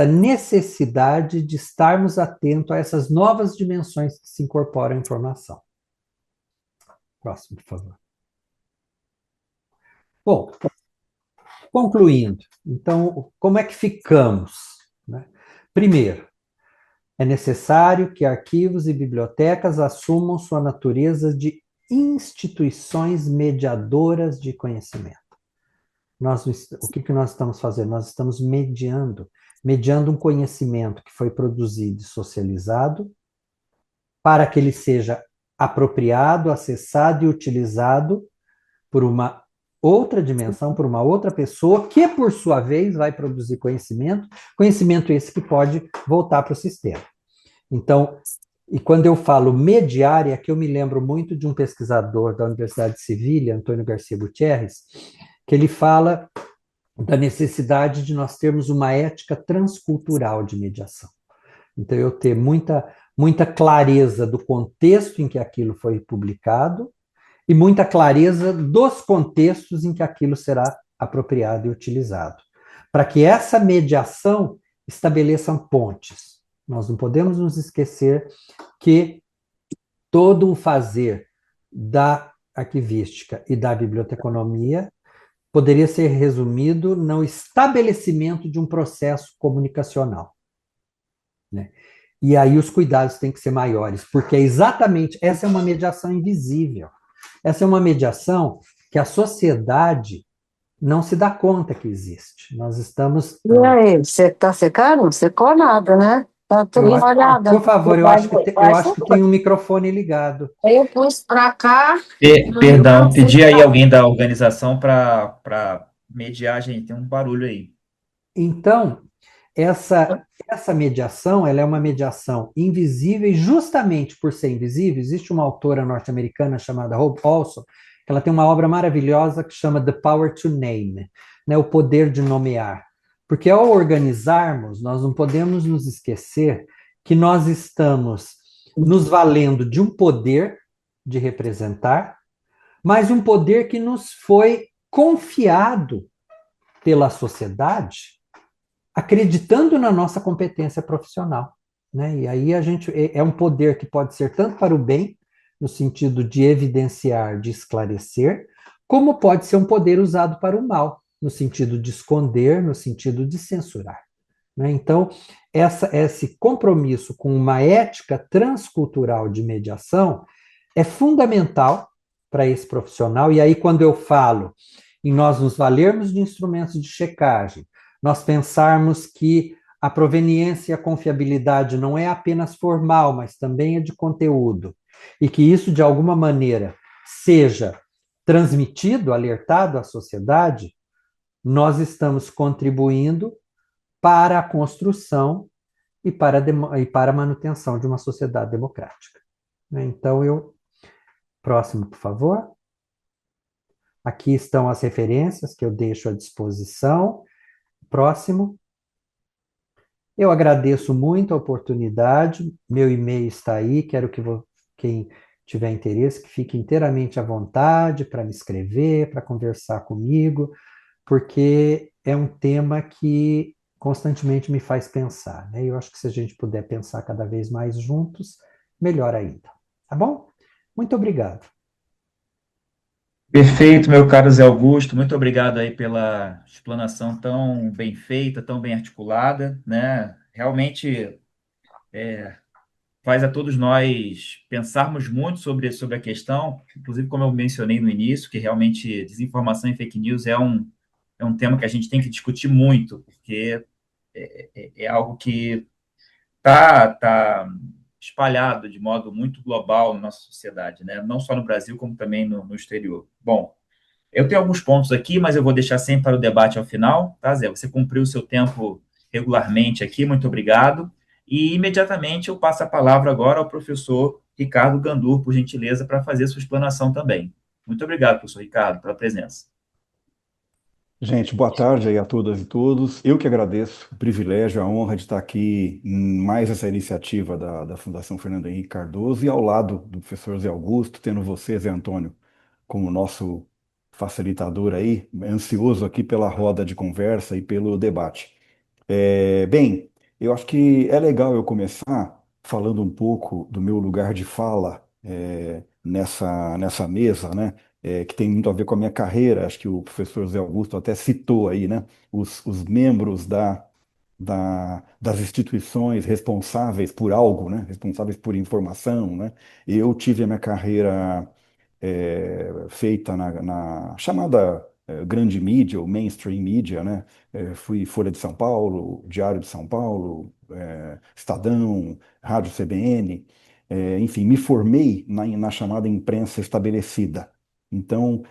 Speaker 5: necessidade de estarmos atentos a essas novas dimensões que se incorporam à informação. Próximo, por favor. Bom, concluindo, então, como é que ficamos, né? Primeiro, é necessário que arquivos e bibliotecas assumam sua natureza de instituições mediadoras de conhecimento. O que nós estamos fazendo? Nós estamos mediando um conhecimento que foi produzido e socializado para que ele seja apropriado, acessado e utilizado por uma outra dimensão, por uma outra pessoa, que, por sua vez, vai produzir conhecimento esse que pode voltar para o sistema. Então, e quando eu falo mediar, é que eu me lembro muito de um pesquisador da Universidade de Sevilha, Antônio Garcia Gutiérrez, que ele fala da necessidade de nós termos uma ética transcultural de mediação. Então, eu ter muita clareza do contexto em que aquilo foi publicado e muita clareza dos contextos em que aquilo será apropriado e utilizado, para que essa mediação estabeleça pontes. Nós não podemos nos esquecer que todo o fazer da arquivística e da biblioteconomia poderia ser resumido no estabelecimento de um processo comunicacional, né? E aí os cuidados têm que ser maiores, porque exatamente essa é uma mediação invisível. Essa é uma mediação que a sociedade não se dá conta que existe. Nós estamos...
Speaker 6: E aí, você está secando? Não secou nada, né? Tá tudo molhada.
Speaker 5: Por favor, eu acho que tem um microfone ligado.
Speaker 6: Eu pus para cá.
Speaker 4: Perdão, pedi aí alguém da organização para mediar, gente. Tem um barulho aí.
Speaker 5: Então, essa mediação, ela é uma mediação invisível, e justamente por ser invisível, existe uma autora norte-americana chamada Hope Olson, que ela tem uma obra maravilhosa que chama The Power to Name. né, o poder de nomear. Porque ao organizarmos, nós não podemos nos esquecer que nós estamos nos valendo de um poder de representar, mas um poder que nos foi confiado pela sociedade, acreditando na nossa competência profissional, né? E aí a gente é um poder que pode ser tanto para o bem, no sentido de evidenciar, de esclarecer, como pode ser um poder usado para o mal, no sentido de esconder, no sentido de censurar, né? Então, esse compromisso com uma ética transcultural de mediação é fundamental para esse profissional. E aí, quando eu falo em nós nos valermos de instrumentos de checagem, nós pensarmos que a proveniência e a confiabilidade não é apenas formal, mas também é de conteúdo, e que isso, de alguma maneira, seja transmitido, alertado à sociedade, nós estamos contribuindo para a construção e para a manutenção de uma sociedade democrática. Então, próximo, por favor. Aqui estão as referências que eu deixo à disposição. Próximo. Eu agradeço muito a oportunidade. Meu e-mail está aí. Quero que quem tiver interesse que fique inteiramente à vontade para me escrever, para conversar comigo, porque é um tema que constantemente me faz pensar, né? Eu acho que se a gente puder pensar cada vez mais juntos, melhor ainda. Tá bom? Muito obrigado.
Speaker 4: Perfeito, meu caro Zé Augusto. Muito obrigado aí pela explanação tão bem feita, tão bem articulada, né? Realmente faz a todos nós pensarmos muito sobre a questão, inclusive como eu mencionei no início, que realmente desinformação e fake news é um tema que a gente tem que discutir muito, porque é algo que tá espalhado de modo muito global na nossa sociedade, né? Não só no Brasil, como também no exterior. Bom, eu tenho alguns pontos aqui, mas eu vou deixar sempre para o debate ao final, tá, Zé? Você cumpriu o seu tempo regularmente aqui, muito obrigado. E imediatamente eu passo a palavra agora ao professor Ricardo Gandur, por gentileza, para fazer sua explanação também. Muito obrigado, professor Ricardo, pela presença.
Speaker 7: Gente, boa tarde aí a todas e todos. Eu que agradeço o privilégio, a honra de estar aqui em mais essa iniciativa da Fundação Fernando Henrique Cardoso e ao lado do professor Zé Augusto, tendo você, Zé Antônio, como nosso facilitador aí, ansioso aqui pela roda de conversa e pelo debate. Bem, eu acho que é legal eu começar falando um pouco do meu lugar de fala nessa mesa, né? Que tem muito a ver com a minha carreira. Acho que o professor Zé Augusto até citou aí, né? Os membros das instituições responsáveis por algo, né? Responsáveis por informação, né? Eu tive a minha carreira feita na chamada grande mídia, ou mainstream mídia, né? Fui Folha de São Paulo, Diário de São Paulo, Estadão, Rádio CBN, enfim, me formei na chamada imprensa estabelecida. Então,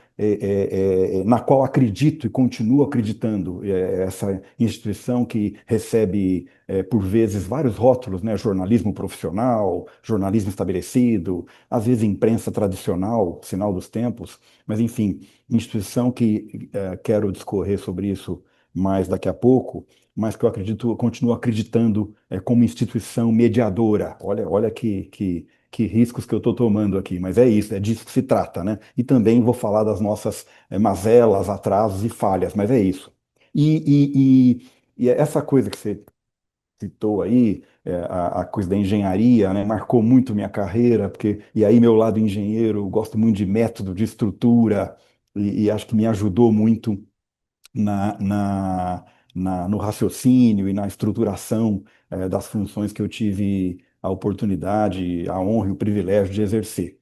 Speaker 7: na qual acredito e continuo acreditando, essa instituição que recebe, por vezes, vários rótulos, né? Jornalismo profissional, jornalismo estabelecido, às vezes imprensa tradicional, sinal dos tempos, mas enfim, instituição que quero discorrer sobre isso mais daqui a pouco, mas que eu acredito, continuo acreditando como instituição mediadora. Olha que riscos que eu estou tomando aqui, mas é isso, é disso que se trata, né? E também vou falar das nossas mazelas, atrasos e falhas, mas é isso. E essa coisa que você citou aí, a coisa da engenharia, né, marcou muito minha carreira, porque, e aí meu lado engenheiro, eu gosto muito de método, de estrutura, e acho que me ajudou muito na, na, no raciocínio e na estruturação das funções que eu tive a oportunidade, a honra e o privilégio de exercer.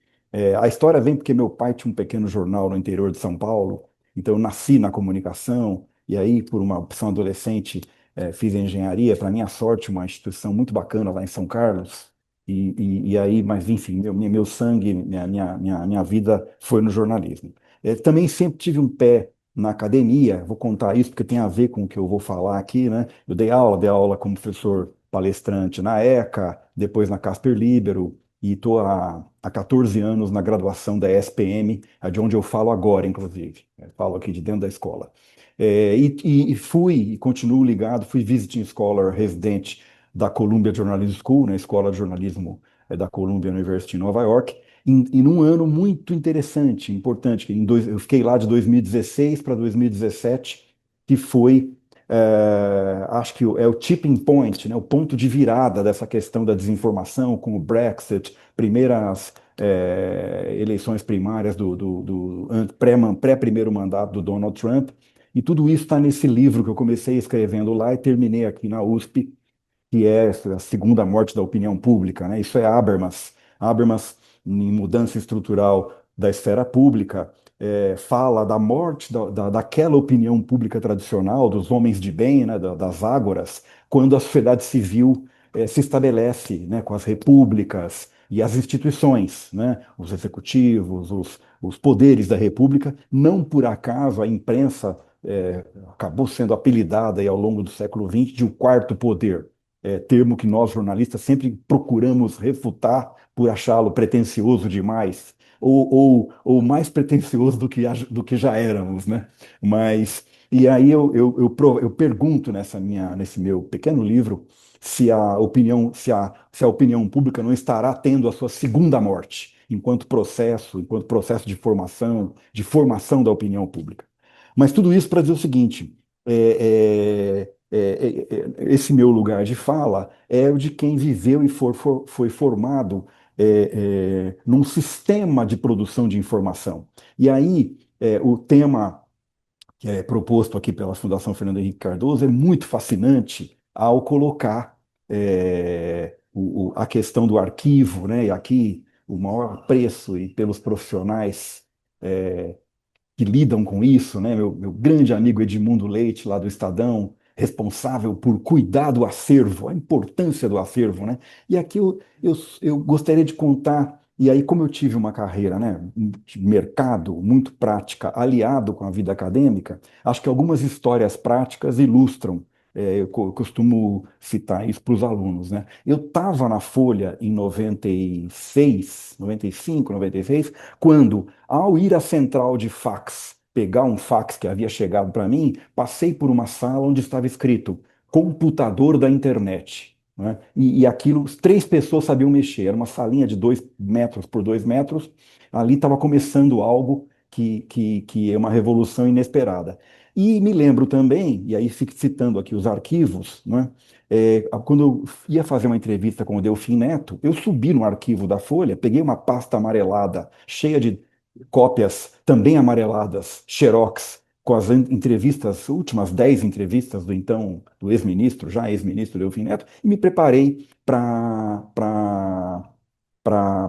Speaker 7: A história vem porque meu pai tinha um pequeno jornal no interior de São Paulo, então eu nasci na comunicação, e aí, por uma opção adolescente, fiz engenharia, para minha sorte, uma instituição muito bacana lá em São Carlos, e aí, mas enfim, meu sangue, minha vida foi no jornalismo. Também sempre tive um pé na academia, vou contar isso porque tem a ver com o que eu vou falar aqui, né? Eu dei aula como professor palestrante na ECA, depois na Casper Libero, e estou há 14 anos na graduação da SPM, de onde eu falo agora, inclusive. Eu falo aqui de dentro da escola. E fui, e continuo ligado, fui visiting scholar residente da Columbia Journalism School, na Escola de Jornalismo da Columbia University em Nova York, e num ano muito interessante, importante, eu fiquei lá de 2016 para 2017, que foi, acho que é o tipping point, né, o ponto de virada dessa questão da desinformação com o Brexit, primeiras eleições primárias pré-primeiro mandato do Donald Trump, e tudo isso está nesse livro que eu comecei escrevendo lá e terminei aqui na USP, que é a segunda morte da opinião pública, né? Isso é Habermas. Habermas, em Mudança Estrutural da Esfera Pública, fala da morte daquela opinião pública tradicional, dos homens de bem, né? Das ágoras, quando a sociedade civil se estabelece, né? Com as repúblicas e as instituições, né? Os executivos, os poderes da república. Não por acaso a imprensa acabou sendo apelidada aí ao longo do século XX de o quarto poder, termo que nós jornalistas sempre procuramos refutar por achá-lo pretensioso demais, ou mais pretensioso do que já éramos, né? Mas, e aí eu pergunto nesse meu pequeno livro se a opinião pública não estará tendo a sua segunda morte, enquanto processo de formação da opinião pública. Mas tudo isso para dizer o seguinte: esse meu lugar de fala é o de quem viveu e foi formado num sistema de produção de informação. E aí, o tema que é proposto aqui pela Fundação Fernando Henrique Cardoso é muito fascinante ao colocar a questão do arquivo, né? E aqui o maior apreço e pelos profissionais que lidam com isso, né? Meu grande amigo Edmundo Leite, lá do Estadão, responsável por cuidar do acervo, a importância do acervo, né? E aqui eu gostaria de contar, e aí como eu tive uma carreira, né, de mercado muito prática, aliado com a vida acadêmica, acho que algumas histórias práticas ilustram. Eu costumo citar isso para os alunos, né? Eu estava na Folha em 96, 95, 96, quando, ao ir à central de fax, pegar um fax que havia chegado para mim, passei por uma sala onde estava escrito computador da internet, né? E aquilo, três pessoas sabiam mexer, era uma salinha de 2 metros por 2 metros, ali estava começando algo que é uma revolução inesperada. E me lembro também, e aí fico citando aqui os arquivos, né? Quando eu ia fazer uma entrevista com o Delfim Neto, eu subi no arquivo da Folha, peguei uma pasta amarelada, cheia de cópias também amareladas, xerox, com as entrevistas, últimas 10 entrevistas do ex-ministro, já ex-ministro Delfim Neto, e me preparei para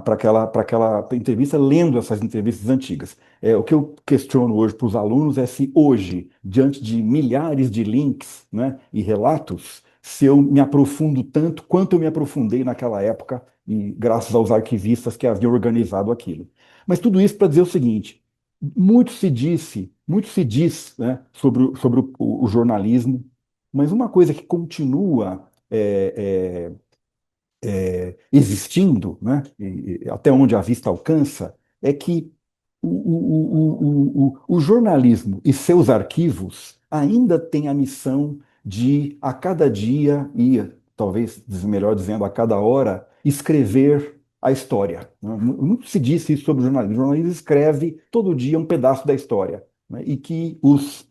Speaker 7: aquela entrevista, lendo essas entrevistas antigas. O que eu questiono hoje para os alunos é se hoje, diante de milhares de links, né, e relatos, se eu me aprofundo tanto quanto eu me aprofundei naquela época, e graças aos arquivistas que haviam organizado aquilo. Mas tudo isso para dizer o seguinte: muito se diz, né, sobre o jornalismo, mas uma coisa que continua existindo, né, e até onde a vista alcança, é que o jornalismo e seus arquivos ainda têm a missão de, a cada dia, e talvez melhor dizendo, a cada hora, escrever a história, né? Muito se disse isso sobre o jornalismo. O jornalismo escreve todo dia um pedaço da história, né? E que os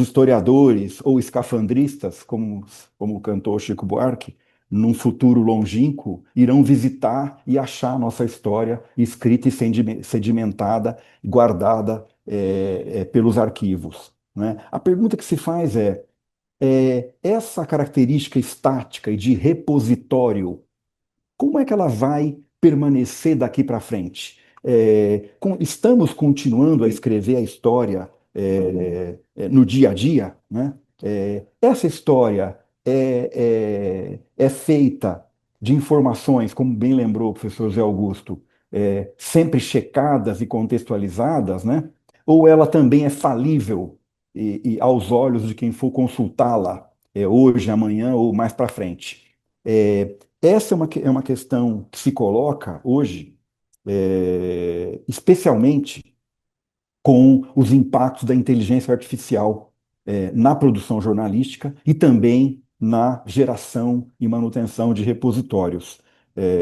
Speaker 7: historiadores ou escafandristas, como cantou Chico Buarque, num futuro longínquo, irão visitar e achar a nossa história escrita e sedimentada, guardada pelos arquivos, né? A pergunta que se faz essa característica estática e de repositório, como é que ela vai permanecer daqui para frente? Estamos continuando a escrever a história no dia a dia, né? Essa história é feita de informações, como bem lembrou o professor Zé Augusto, sempre checadas e contextualizadas, né? Ou ela também é falível e aos olhos de quem for consultá-la hoje, amanhã ou mais para frente? Essa é uma questão que se coloca hoje, especialmente com os impactos da inteligência artificial na produção jornalística e também na geração e manutenção de repositórios.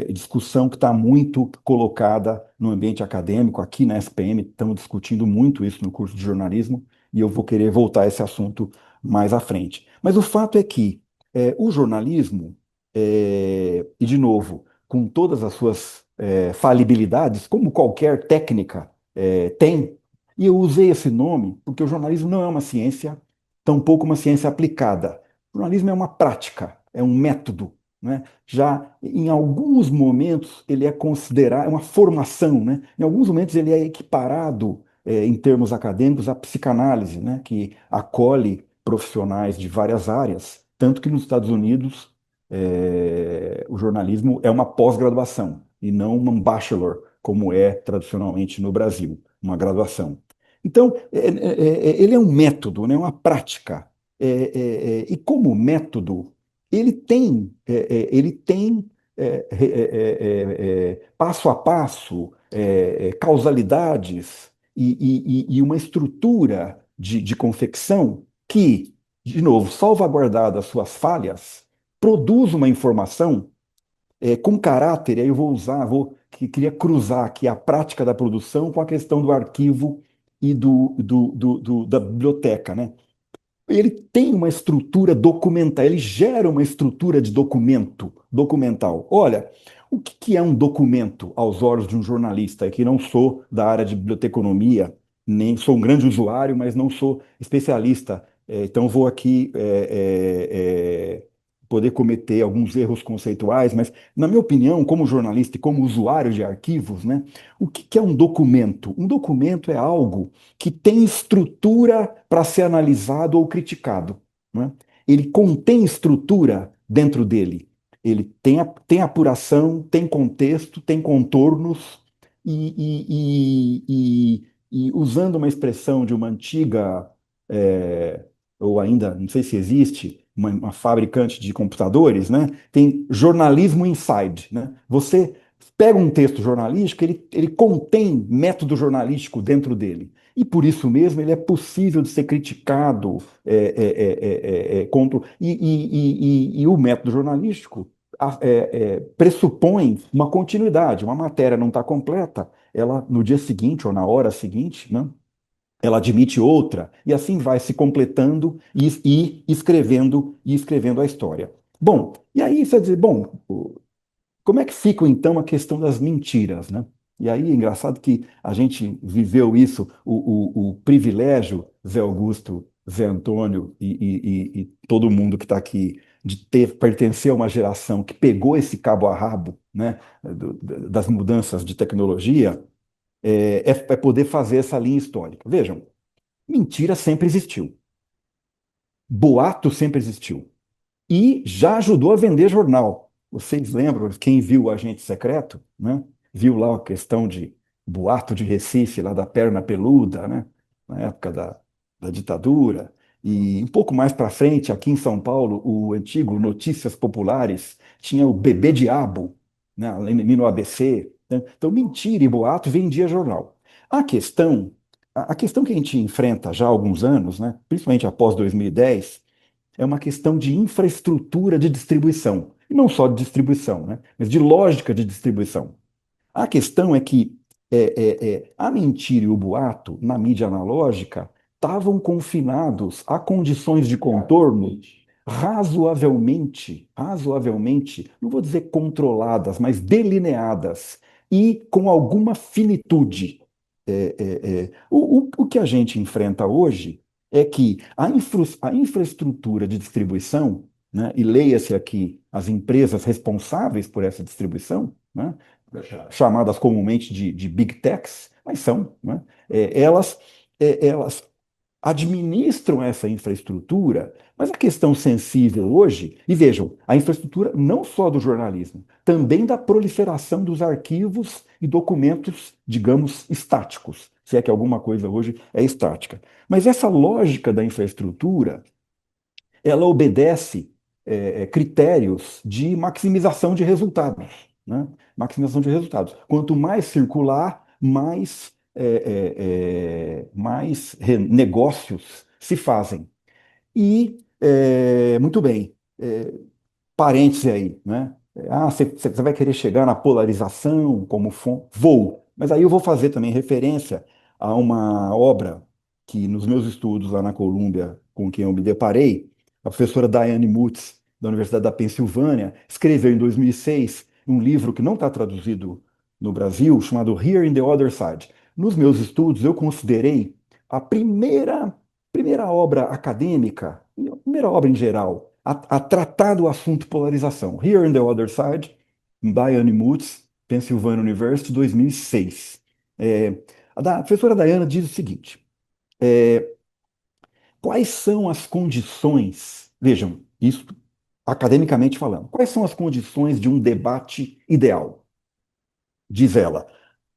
Speaker 7: Discussão que está muito colocada no ambiente acadêmico, aqui na SPM, estamos discutindo muito isso no curso de jornalismo, e eu vou querer voltar a esse assunto mais à frente. Mas o fato é que o jornalismo, e de novo, com todas as suas falibilidades, como qualquer técnica tem, e eu usei esse nome porque o jornalismo não é uma ciência, tampouco uma ciência aplicada. O jornalismo é uma prática, é um método, né? Já em alguns momentos ele é considerado, é uma formação, né? Em alguns momentos ele é equiparado, em termos acadêmicos, à psicanálise, né? Que acolhe profissionais de várias áreas, tanto que nos Estados Unidos o jornalismo é uma pós-graduação e não um bachelor, como é tradicionalmente no Brasil, uma graduação. Então, ele é um método, né? Uma prática. E como método, ele tem passo a passo, causalidades e uma estrutura de confecção que, de novo, salvaguardada as suas falhas, produz uma informação com caráter. Aí eu queria cruzar aqui a prática da produção com a questão do arquivo e da biblioteca, né? Ele tem uma estrutura documental, ele gera uma estrutura de documental. Olha, o que é um documento aos olhos de um jornalista? É que não sou da área de biblioteconomia, nem sou um grande usuário, mas não sou especialista. Então vou aqui poder cometer alguns erros conceituais, mas, na minha opinião, como jornalista e como usuário de arquivos, né, o que é um documento? Um documento é algo que tem estrutura para ser analisado ou criticado, né? Ele contém estrutura dentro dele. Ele tem apuração, tem contexto, tem contornos, e usando uma expressão de uma antiga, é, ou ainda, não sei se existe, uma fabricante de computadores, né? Tem jornalismo inside, né? Você pega um texto jornalístico, ele contém método jornalístico dentro dele. E por isso mesmo ele é possível de ser criticado, e o método jornalístico pressupõe uma continuidade. Uma matéria não está completa, ela no dia seguinte ou na hora seguinte, né, ela admite outra, e assim vai se completando e escrevendo a história. Bom, e aí você vai dizer, bom, como é que fica então a questão das mentiras, né? E aí é engraçado que a gente viveu isso, o privilégio, Zé Augusto, Zé Antônio e todo mundo que está aqui, de pertencer a uma geração que pegou esse cabo a rabo, né, das mudanças de tecnologia, é poder fazer essa linha histórica. Vejam, mentira sempre existiu, boato sempre existiu, e já ajudou a vender jornal. Vocês lembram, quem viu o Agente Secreto, né? Viu lá a questão de boato de Recife, lá da perna peluda, né? Na época da ditadura. E um pouco mais para frente, aqui em São Paulo, o antigo Notícias Populares tinha o Bebê Diabo, né? Ali no ABC, né? Então, mentira e boato vendia jornal. A questão, a questão que a gente enfrenta já há alguns anos, né? Principalmente após 2010, é uma questão de infraestrutura de distribuição. E não só de distribuição, né? Mas de lógica de distribuição. A questão é que a mentira e o boato, na mídia analógica, estavam confinados a condições de contorno razoavelmente, não vou dizer controladas, mas delineadas e com alguma finitude. O que a gente enfrenta hoje é que a infraestrutura de distribuição, né, e leia-se aqui as empresas responsáveis por essa distribuição, né, chamadas comumente de big techs, mas são, né, elas administram essa infraestrutura, mas a questão sensível hoje, e vejam, a infraestrutura não só do jornalismo, também da proliferação dos arquivos e documentos, digamos, estáticos, se é que alguma coisa hoje é estática. Mas essa lógica da infraestrutura, ela obedece critérios de maximização de resultados, né? Maximização de resultados. Quanto mais circular, mais negócios se fazem. E, muito bem, parêntese aí, né? Ah, você vai querer chegar na polarização como fonte? Vou, mas aí eu vou fazer também referência a uma obra que nos meus estudos lá na Colômbia, com quem eu me deparei, a professora Diane Mutz, da Universidade da Pensilvânia, escreveu em 2006 um livro que não está traduzido no Brasil, chamado Here in the Other Side. Nos meus estudos, eu considerei a primeira obra acadêmica, a primeira obra em geral, a tratar do assunto polarização. Here on the Other Side, Diane Mutz, Pennsylvania University, 2006. A professora Diana diz o seguinte: é, quais são as condições, vejam, isso academicamente falando, quais são as condições de um debate ideal? Diz ela,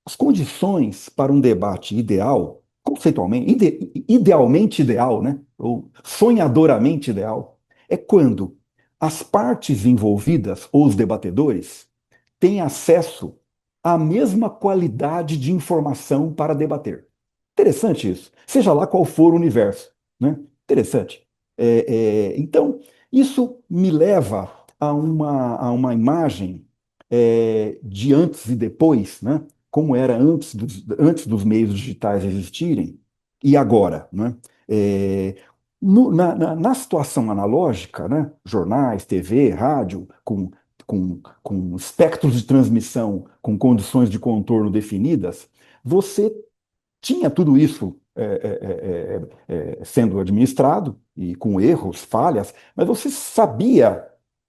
Speaker 7: as condições para um debate ideal, conceitualmente, idealmente ideal, né? Ou sonhadoramente ideal, é quando as partes envolvidas, ou os debatedores, têm acesso à mesma qualidade de informação para debater. Interessante isso. Seja lá qual for o universo, né? Interessante. Então, isso me leva a uma imagem de antes e depois, né? Como era antes dos meios digitais existirem e agora, né? É, na situação analógica, né? Jornais, TV, rádio, com espectros de transmissão, com condições de contorno definidas, você tinha tudo isso sendo administrado e com erros, falhas, mas você sabia,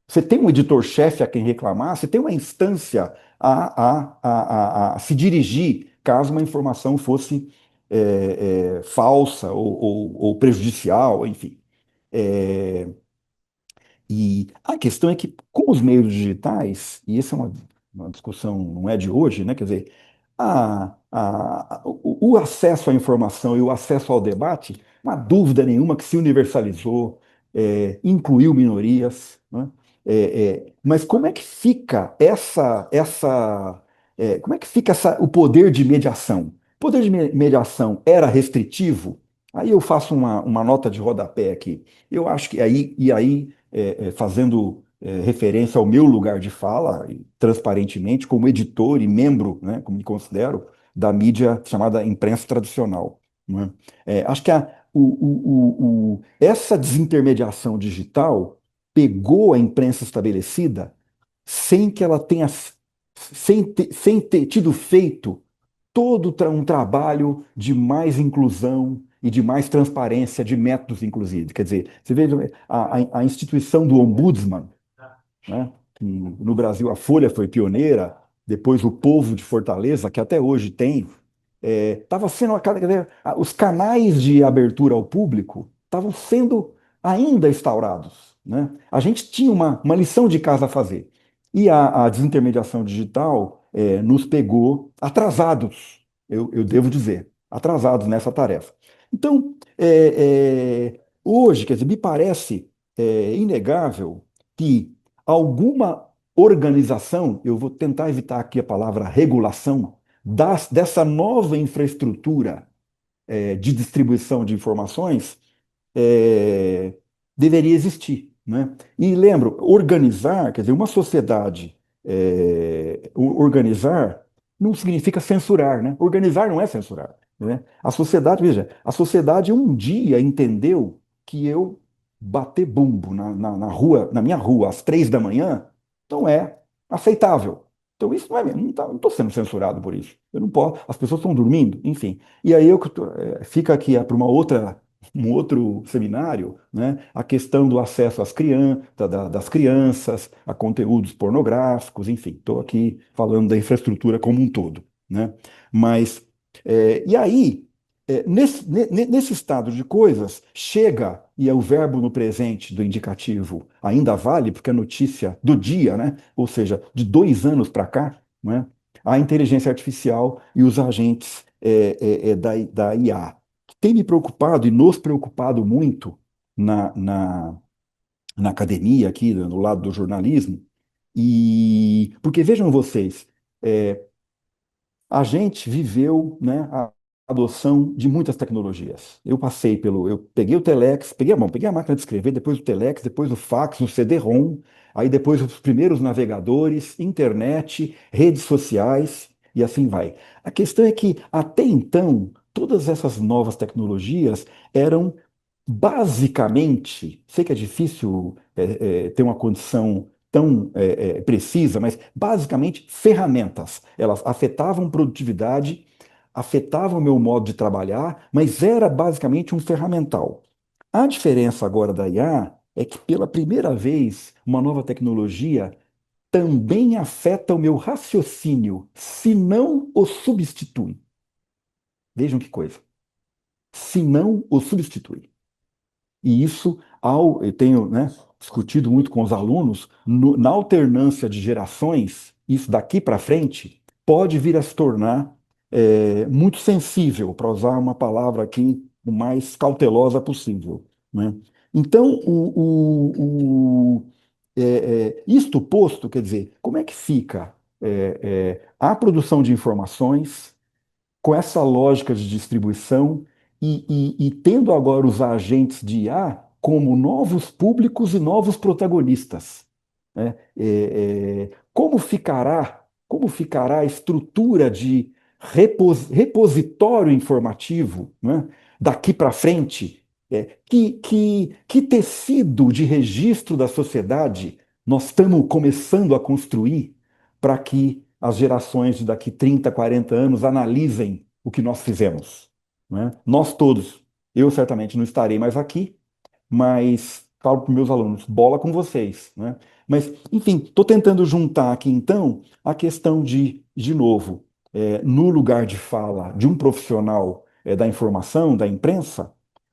Speaker 7: você tem um editor-chefe a quem reclamar, você tem uma instância a se dirigir caso uma informação fosse falsa ou prejudicial, enfim. É, e a questão é que, com os meios digitais, e essa é uma discussão, não é de hoje, né? Quer dizer, o acesso à informação e o acesso ao debate, não há dúvida nenhuma que se universalizou, incluiu minorias, né? Mas como é que fica como é que fica o poder de mediação? O poder de mediação era restritivo? Aí eu faço uma nota de rodapé aqui. Eu acho que aí fazendo referência ao meu lugar de fala, e transparentemente, como editor e membro, né, como me considero, da mídia chamada imprensa tradicional, né? Acho que essa desintermediação digital pegou a imprensa estabelecida sem que ela tenha, sem ter tido feito todo um trabalho de mais inclusão e de mais transparência de métodos, inclusive. Quer dizer, você vê a instituição do Ombudsman, né? Que no Brasil a Folha foi pioneira, depois o Povo de Fortaleza, que até hoje tem, estava sendo quer dizer, os canais de abertura ao público estavam sendo ainda instaurados, né? A gente tinha uma lição de casa a fazer. E a desintermediação digital nos pegou atrasados, eu devo dizer, atrasados nessa tarefa. Então, hoje, quer dizer, me parece inegável que alguma organização, eu vou tentar evitar aqui a palavra regulação, dessa nova infraestrutura de distribuição de informações é, deveria existir, né? E lembro, organizar, quer dizer, uma sociedade, organizar não significa censurar, né? Organizar não é censurar, né? A sociedade, veja, a sociedade um dia entendeu que eu bater bumbo na rua, na minha rua, às 3 da manhã, não é aceitável. Então isso não estou sendo censurado por isso. Eu não posso, as pessoas estão dormindo, enfim. E aí fica aqui para um outro seminário, né, a questão do acesso das crianças a conteúdos pornográficos, enfim, estou aqui falando da infraestrutura como um todo, né? Mas, e aí, nesse estado de coisas, chega, e é o verbo no presente do indicativo ainda vale, porque é notícia do dia, né? Ou seja, de 2 anos para cá, né? A inteligência artificial e os agentes da IA tem me preocupado e nos preocupado muito na academia, aqui no lado do jornalismo, porque vejam vocês, a gente viveu, né, adoção de muitas tecnologias. Eu peguei o telex, peguei a máquina de escrever, depois o telex, depois o fax, o CD-ROM, aí depois os primeiros navegadores, internet, redes sociais e assim vai. A questão é que até então todas essas novas tecnologias eram basicamente, sei que é difícil ter uma condição tão precisa, mas basicamente ferramentas. Elas afetavam produtividade, afetava o meu modo de trabalhar, mas era basicamente um ferramental. A diferença agora da IA é que, pela primeira vez, uma nova tecnologia também afeta o meu raciocínio, se não o substitui. Vejam que coisa. Se não o substitui. E isso, eu tenho, né, discutido muito com os alunos, na alternância de gerações, isso daqui para frente pode vir a se tornar muito sensível, para usar uma palavra aqui o mais cautelosa possível, né? Então, isto posto, quer dizer, como é que fica a produção de informações com essa lógica de distribuição e tendo agora os agentes de IA como novos públicos e novos protagonistas, né? Como ficará a estrutura de repositório informativo, né, daqui para frente? Que tecido de registro da sociedade nós estamos começando a construir para que as gerações de daqui 30, 40 anos analisem o que nós fizemos, né? Nós todos, eu certamente não estarei mais aqui, mas falo para os meus alunos, bola com vocês, né? Mas, enfim, estou tentando juntar aqui, então, a questão de novo, no lugar de fala de um profissional da informação, da imprensa,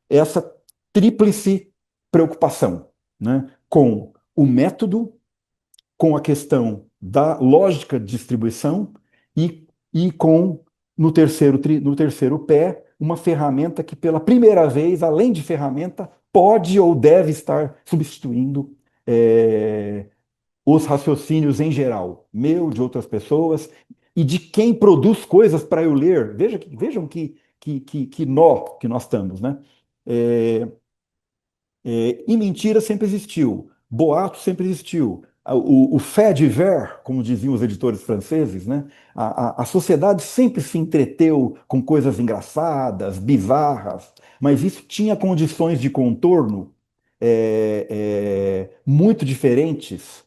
Speaker 7: essa tríplice preocupação, né? Com o método, com a questão da lógica de distribuição e com, no terceiro pé, uma ferramenta que, pela primeira vez, além de ferramenta, pode ou deve estar substituindo os raciocínios em geral, meu, de outras pessoas, e de quem produz coisas para eu ler. Vejam que nó que nós estamos, né? É, e mentira sempre existiu, boato sempre existiu. O fait divers, como diziam os editores franceses, né? A sociedade sempre se entreteu com coisas engraçadas, bizarras, mas isso tinha condições de contorno muito diferentes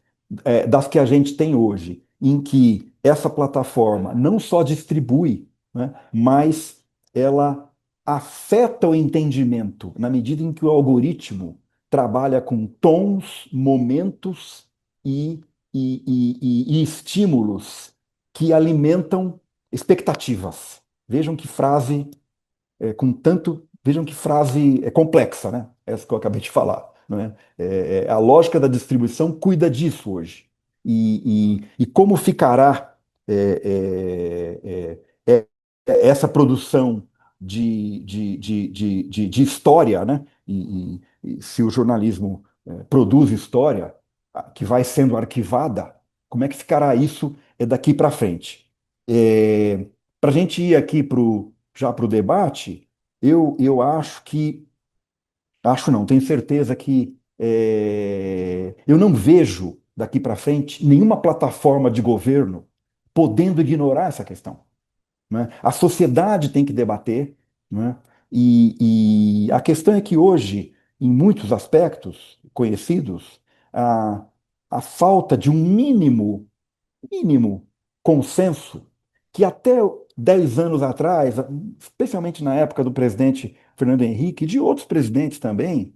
Speaker 7: das que a gente tem hoje, em que essa plataforma não só distribui, né, mas ela afeta o entendimento na medida em que o algoritmo trabalha com tons, momentos e, e estímulos que alimentam expectativas. Vejam que frase vejam que frase complexa, né? Essa que eu acabei de falar, não é? A lógica da distribuição cuida disso hoje. E como ficará essa produção de história, né? E se o jornalismo produz história que vai sendo arquivada, como é que ficará isso daqui para frente? Para a gente ir aqui já para o debate, eu acho não, tenho certeza que eu não vejo daqui para frente nenhuma plataforma de governo podendo ignorar essa questão, né? A sociedade tem que debater, né? E a questão é que hoje, em muitos aspectos conhecidos, a, a falta de um mínimo consenso que até 10 anos atrás, especialmente na época do presidente Fernando Henrique e de outros presidentes também,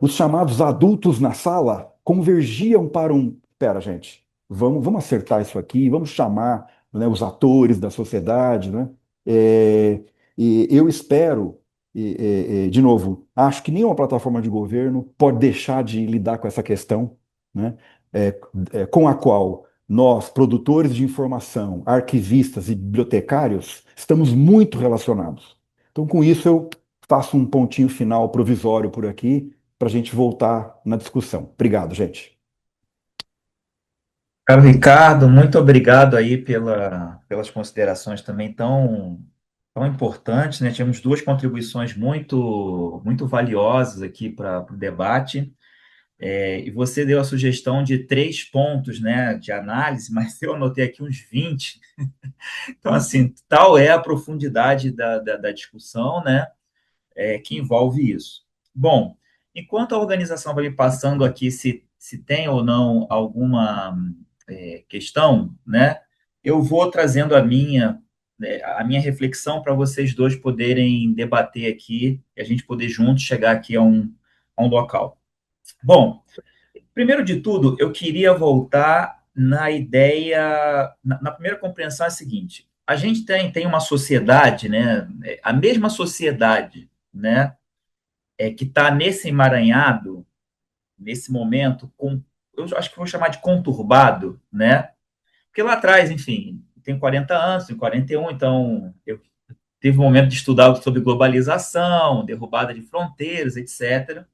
Speaker 7: os chamados adultos na sala convergiam para pera, gente, vamos acertar isso aqui, vamos chamar, né, os atores da sociedade, né? E eu espero, de novo, acho que nenhuma plataforma de governo pode deixar de lidar com essa questão, né? Com a qual nós, produtores de informação, arquivistas e bibliotecários, estamos muito relacionados. Então, com isso, eu faço um pontinho final provisório por aqui, para a gente voltar na discussão. Obrigado, gente.
Speaker 4: Caro Ricardo, muito obrigado aí pelas considerações também tão tão importantes, né? Tivemos duas contribuições muito valiosas aqui para o debate. E você deu a sugestão de 3 pontos, né, de análise, mas eu anotei aqui uns 20. Então, assim, tal é a profundidade da discussão, né, que envolve isso. Bom, enquanto a organização vai me passando aqui se tem ou não alguma questão, né, eu vou trazendo a minha reflexão para vocês dois poderem debater aqui e a gente poder juntos chegar aqui a um local. Bom, primeiro de tudo, eu queria voltar na ideia, na primeira compreensão é a seguinte: a gente tem uma sociedade, né, a mesma sociedade, né, que está nesse emaranhado, nesse momento, eu acho que vou chamar de conturbado, né, porque lá atrás, enfim, tem 40 anos, tem 41, então eu teve um momento de estudar sobre globalização, derrubada de fronteiras, etc.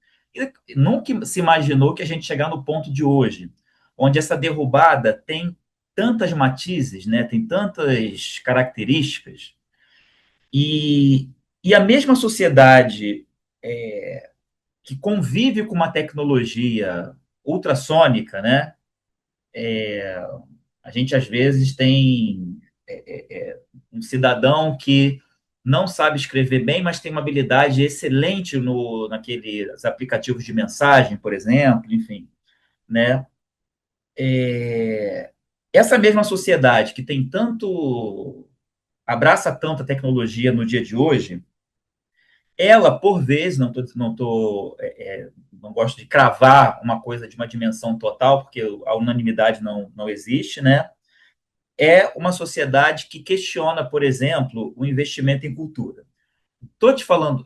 Speaker 4: E nunca se imaginou que a gente chegar no ponto de hoje, onde essa derrubada tem tantas matizes, né, tem tantas características, e, e a mesma sociedade que convive com uma tecnologia ultrassônica, né, a gente às vezes tem um cidadão que não sabe escrever bem, mas tem uma habilidade excelente naqueles aplicativos de mensagem, por exemplo, enfim, né? Essa mesma sociedade que tem tanto abraça tanta tecnologia no dia de hoje, ela por vezes não gosto de cravar uma coisa de uma dimensão total, porque a unanimidade não existe, né? É uma sociedade que questiona, por exemplo, o investimento em cultura. Estou te falando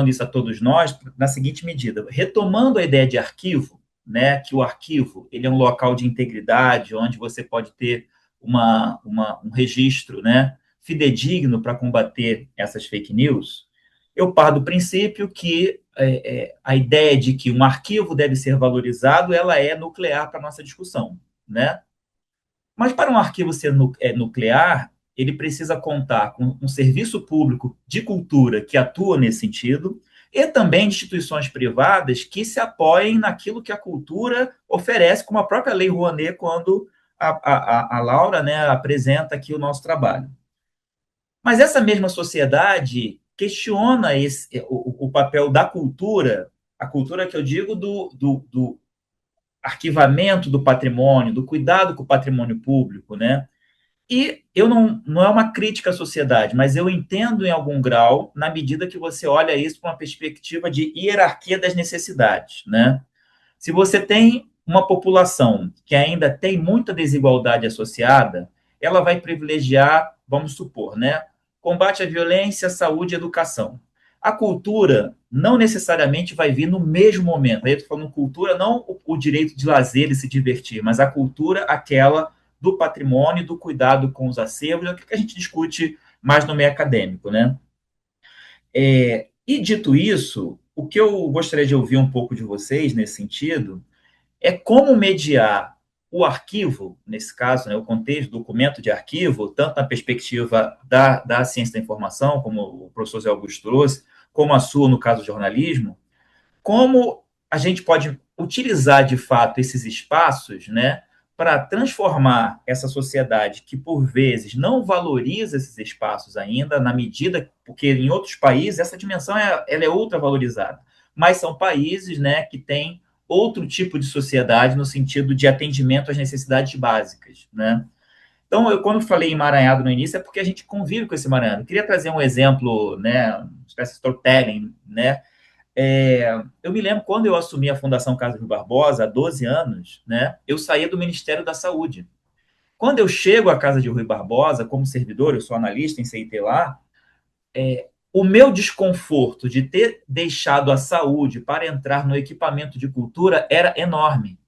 Speaker 4: isso a todos nós na seguinte medida: retomando a ideia de arquivo, né, que o arquivo ele é um local de integridade, onde você pode ter um registro, né, fidedigno para combater essas fake news. Eu paro do princípio que a ideia de que um arquivo deve ser valorizado, ela é nuclear para a nossa discussão, né? Mas para um arquivo ser nuclear, ele precisa contar com um serviço público de cultura que atua nesse sentido e também instituições privadas que se apoiem naquilo que a cultura oferece, como a própria Lei Rouanet, quando a Laura, né, apresenta aqui o nosso trabalho. Mas essa mesma sociedade questiona o papel da cultura, a cultura que eu digo do arquivamento do patrimônio, do cuidado com o patrimônio público, né? E eu não é uma crítica à sociedade, mas eu entendo em algum grau, na medida que você olha isso com uma perspectiva de hierarquia das necessidades, né? Se você tem uma população que ainda tem muita desigualdade associada, ela vai privilegiar, vamos supor, né, combate à violência, saúde e educação. A cultura não necessariamente vai vir no mesmo momento. Aí eu estou falando cultura, não o direito de lazer e se divertir, mas a cultura, aquela do patrimônio, do cuidado com os acervos, é o que a gente discute mais no meio acadêmico, né? E dito isso, o que eu gostaria de ouvir um pouco de vocês nesse sentido é como mediar o arquivo, nesse caso, né, o contexto do documento de arquivo, tanto na perspectiva da ciência da informação, como o professor Zé Augusto trouxe, como a sua no caso do jornalismo, como a gente pode utilizar de fato esses espaços, né, para transformar essa sociedade que por vezes não valoriza esses espaços ainda, na medida porque em outros países essa dimensão ela é ultra valorizada, mas são países, né, que têm outro tipo de sociedade no sentido de atendimento às necessidades básicas, né? Então, quando falei emaranhado no início, é porque a gente convive com esse emaranhado. Eu queria trazer um exemplo, né, uma espécie de storytelling, né? Eu me lembro quando eu assumi a Fundação Casa Rui Barbosa, há 12 anos, né, eu saía do Ministério da Saúde. Quando eu chego à Casa de Rui Barbosa, como servidor, eu sou analista em CIT lá, o meu desconforto de ter deixado a saúde para entrar no equipamento de cultura era enorme.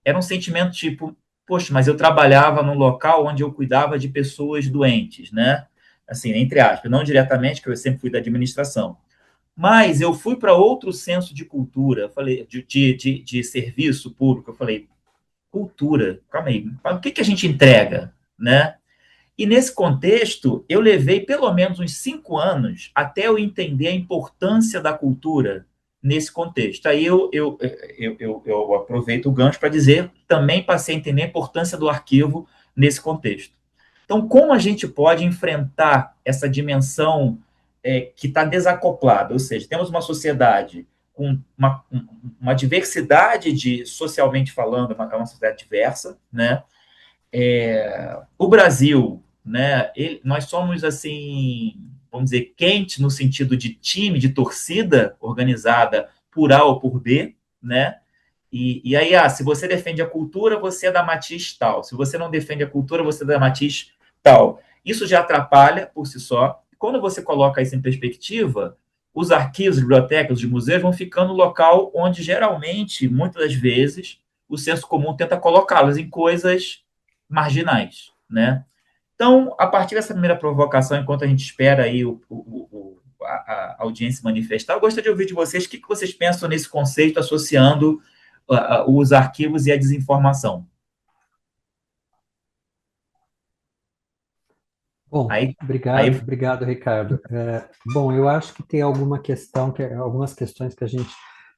Speaker 4: Era um sentimento tipo, poxa, mas eu trabalhava num local onde eu cuidava de pessoas doentes, né? Assim, entre aspas, não diretamente, que eu sempre fui da administração. Mas eu fui para outro senso de cultura, falei de serviço público. Eu falei, cultura, calma aí, o que a gente entrega, né? E nesse contexto, eu levei pelo menos uns 5 anos até eu entender a importância da cultura nesse contexto. Aí eu aproveito o gancho para dizer, também passei a entender a importância do arquivo nesse contexto. Então, como a gente pode enfrentar essa dimensão que está desacoplada? Ou seja, temos uma sociedade com uma diversidade de, socialmente falando, é uma sociedade diversa, né? O Brasil, né? Nós somos assim, vamos dizer, quente no sentido de time, de torcida organizada por A ou por B, né? E aí, se você defende a cultura, você é da matiz tal. Se você não defende a cultura, você é da matiz tal. Isso já atrapalha por si só. Quando você coloca isso em perspectiva, os arquivos, bibliotecas, os museus vão ficando no local onde, geralmente, muitas das vezes, o senso comum tenta colocá-los em coisas marginais, né? Então, a partir dessa primeira provocação, enquanto a gente espera aí a audiência manifestar, eu gostaria de ouvir de vocês o que vocês pensam nesse conceito associando os arquivos e a desinformação.
Speaker 5: Bom,
Speaker 4: Aí,
Speaker 5: obrigado, Ricardo. Bom, eu acho que tem algumas questões que a gente.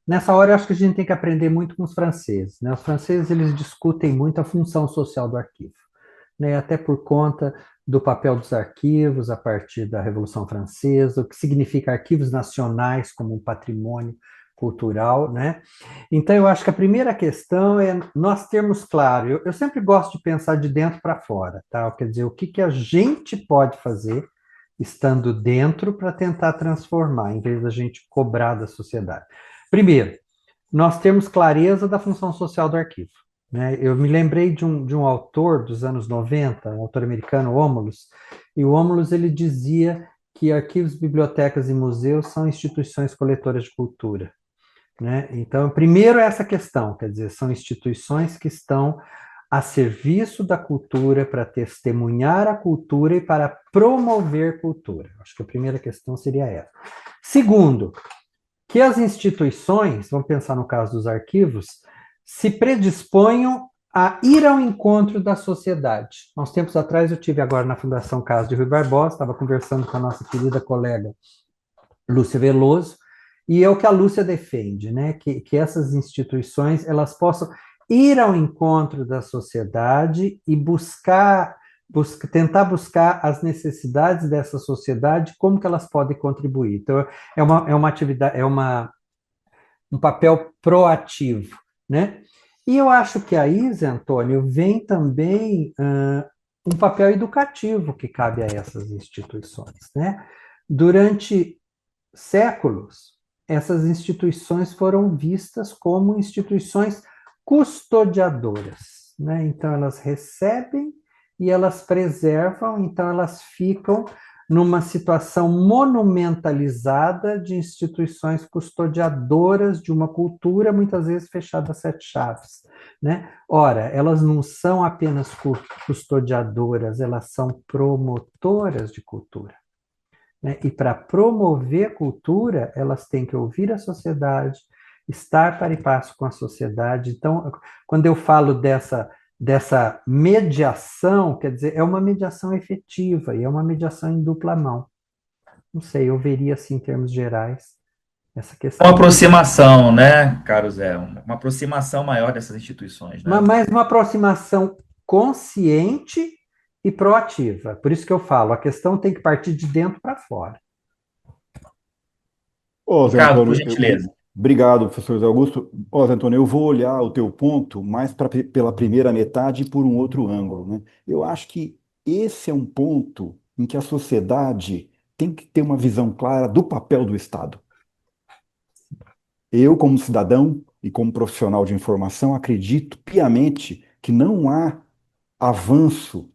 Speaker 5: Nessa hora, eu acho que a gente tem que aprender muito com os franceses, né? Os franceses, eles discutem muito a função social do arquivo, né? Até por conta do papel dos arquivos a partir da Revolução Francesa, o que significa arquivos nacionais como um patrimônio cultural, né? Então, eu acho que a primeira questão é nós termos claro, eu sempre gosto de pensar de dentro para fora, tá? Quer dizer, o que a gente pode fazer estando dentro para tentar transformar, em vez da gente cobrar da sociedade. Primeiro, nós temos clareza da função social do arquivo, né? Eu me lembrei de um autor dos anos 90, um autor americano, Homulus, e o Homulus ele dizia que arquivos, bibliotecas e museus são instituições coletoras de cultura, né? Então, primeiro é essa questão, quer dizer, são instituições que estão a serviço da cultura para testemunhar a cultura e para promover cultura. Acho que a primeira questão seria essa. Segundo, que as instituições, vamos pensar no caso dos arquivos, se predisponham a ir ao encontro da sociedade. Há uns tempos atrás eu tive agora na Fundação Casa de Rui Barbosa, estava conversando com a nossa querida colega Lúcia Veloso, e é o que a Lúcia defende, né? Que essas instituições elas possam ir ao encontro da sociedade e tentar buscar as necessidades dessa sociedade, como que elas podem contribuir. Então, é uma atividade, um papel proativo, né? E eu acho que aí, Zé Antônio, vem também um papel educativo que cabe a essas instituições, né? Durante séculos, essas instituições foram vistas como instituições custodiadoras, né? Então, elas recebem e elas preservam, então elas ficam numa situação monumentalizada de instituições custodiadoras de uma cultura, muitas vezes fechada a sete chaves, né? Ora, elas não são apenas custodiadoras, elas são promotoras de cultura, né? E para promover cultura, elas têm que ouvir a sociedade, estar para e passo com a sociedade. Então, quando eu falo dessa mediação, quer dizer, é uma mediação efetiva e é uma mediação em dupla mão. Não sei, eu veria assim, em termos gerais, essa questão.
Speaker 4: Uma aproximação, né, caro Zé? Uma aproximação maior dessas instituições, né?
Speaker 5: Mas uma aproximação consciente e proativa. Por isso que eu falo, a questão tem que partir de dentro para fora.
Speaker 7: Zé
Speaker 4: Ricardo, por
Speaker 7: Antônio,
Speaker 4: gentileza.
Speaker 7: Obrigado, professor Zé Augusto. Zé Antônio, eu vou olhar o teu ponto mais pela primeira metade e por um outro ângulo, né? Eu acho que esse é um ponto em que a sociedade tem que ter uma visão clara do papel do Estado. Eu, como cidadão e como profissional de informação, acredito piamente que não há avanço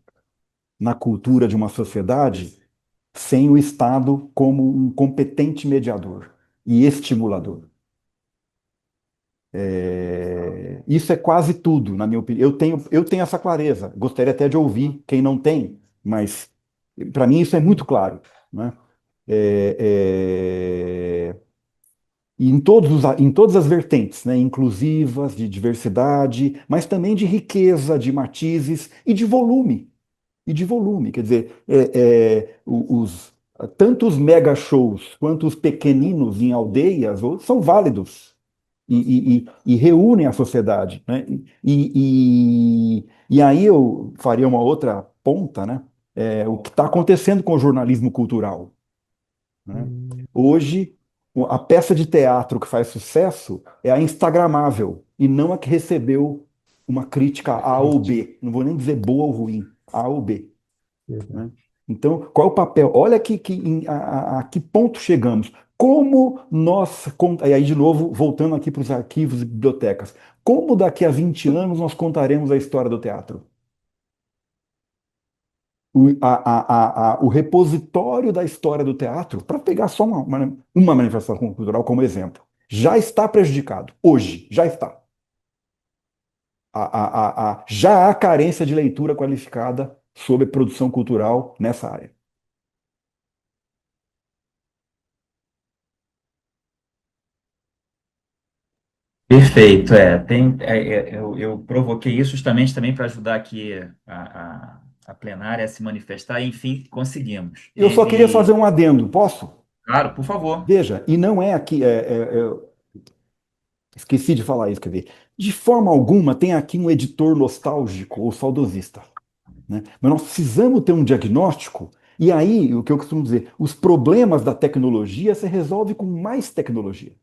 Speaker 7: na cultura de uma sociedade sem o Estado como um competente mediador e estimulador. Isso é quase tudo, na minha opinião. Eu tenho essa clareza. Gostaria até de ouvir quem não tem, mas para mim isso é muito claro, né? E em todas as vertentes, né? Inclusivas, de diversidade, mas também de riqueza, de matizes e de volume. e de volume. Quer dizer, tanto os mega shows quanto os pequeninos em aldeias são válidos e reúnem a sociedade, né? E aí eu faria uma outra ponta, né? O que está acontecendo com o jornalismo cultural, né? Hoje, a peça de teatro que faz sucesso é a instagramável e não a que recebeu uma crítica A ou B. Não vou nem dizer boa ou ruim, A ou B, né? Então, qual é o papel? Olha a que ponto chegamos. Como nós, e aí de novo, voltando aqui para os arquivos e bibliotecas, como daqui a 20 anos nós contaremos a história do teatro? O repositório da história do teatro, para pegar só uma manifestação cultural como exemplo, já está prejudicado. Hoje, já está. Já há carência de leitura qualificada sobre produção cultural nessa área.
Speaker 4: Perfeito, eu provoquei isso justamente também para ajudar aqui a plenária a se manifestar, e, enfim, conseguimos.
Speaker 7: Eu só queria fazer um adendo, posso?
Speaker 4: Claro, por favor.
Speaker 7: Veja, e não é aqui, esqueci de falar isso, quer ver? De forma alguma tem aqui um editor nostálgico ou saudosista, né? Mas nós precisamos ter um diagnóstico, e aí, o que eu costumo dizer, os problemas da tecnologia se resolve com mais tecnologia.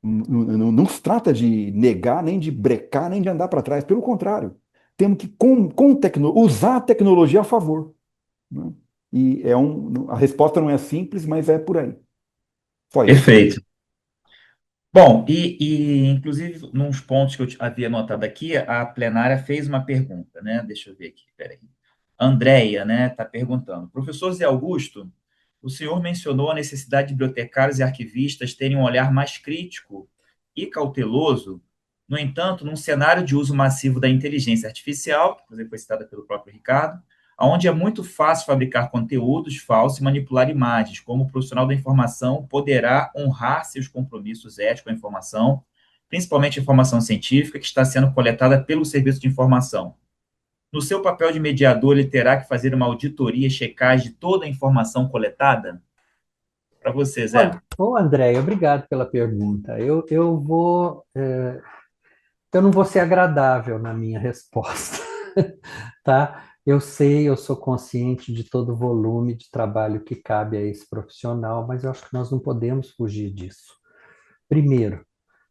Speaker 7: Não se trata de negar, nem de brecar, nem de andar para trás. Pelo contrário, temos que usar a tecnologia a favor, né? E a resposta não é simples, mas é por aí. Só isso.
Speaker 4: Perfeito. Bom, inclusive, nos pontos que eu havia anotado aqui, a plenária fez uma pergunta, né? Deixa eu ver aqui, peraí. Andréia, né, está perguntando. Professor Zé Augusto, o senhor mencionou a necessidade de bibliotecários e arquivistas terem um olhar mais crítico e cauteloso. No entanto, num cenário de uso massivo da inteligência artificial, que inclusive foi citada pelo próprio Ricardo, onde é muito fácil fabricar conteúdos falsos e manipular imagens, como o profissional da informação poderá honrar seus compromissos éticos com a informação, principalmente a informação científica que está sendo coletada pelo serviço de informação. No seu papel de mediador, ele terá que fazer uma auditoria e checagem de toda a informação coletada? Para você, Zé.
Speaker 5: Ô, André, obrigado pela pergunta. Eu não vou ser agradável na minha resposta, tá? Eu sei, eu sou consciente de todo o volume de trabalho que cabe a esse profissional, mas eu acho que nós não podemos fugir disso. Primeiro,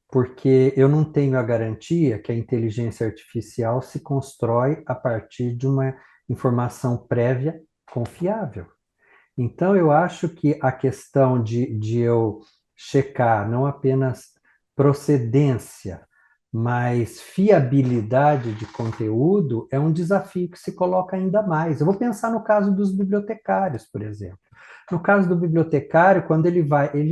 Speaker 5: porque eu não tenho a garantia que a inteligência artificial se constrói a partir de uma informação prévia confiável. Então, eu acho que a questão de eu checar não apenas procedência, mas fiabilidade de conteúdo é um desafio que se coloca ainda mais. Eu vou pensar no caso dos bibliotecários, por exemplo. No caso do bibliotecário, quando ele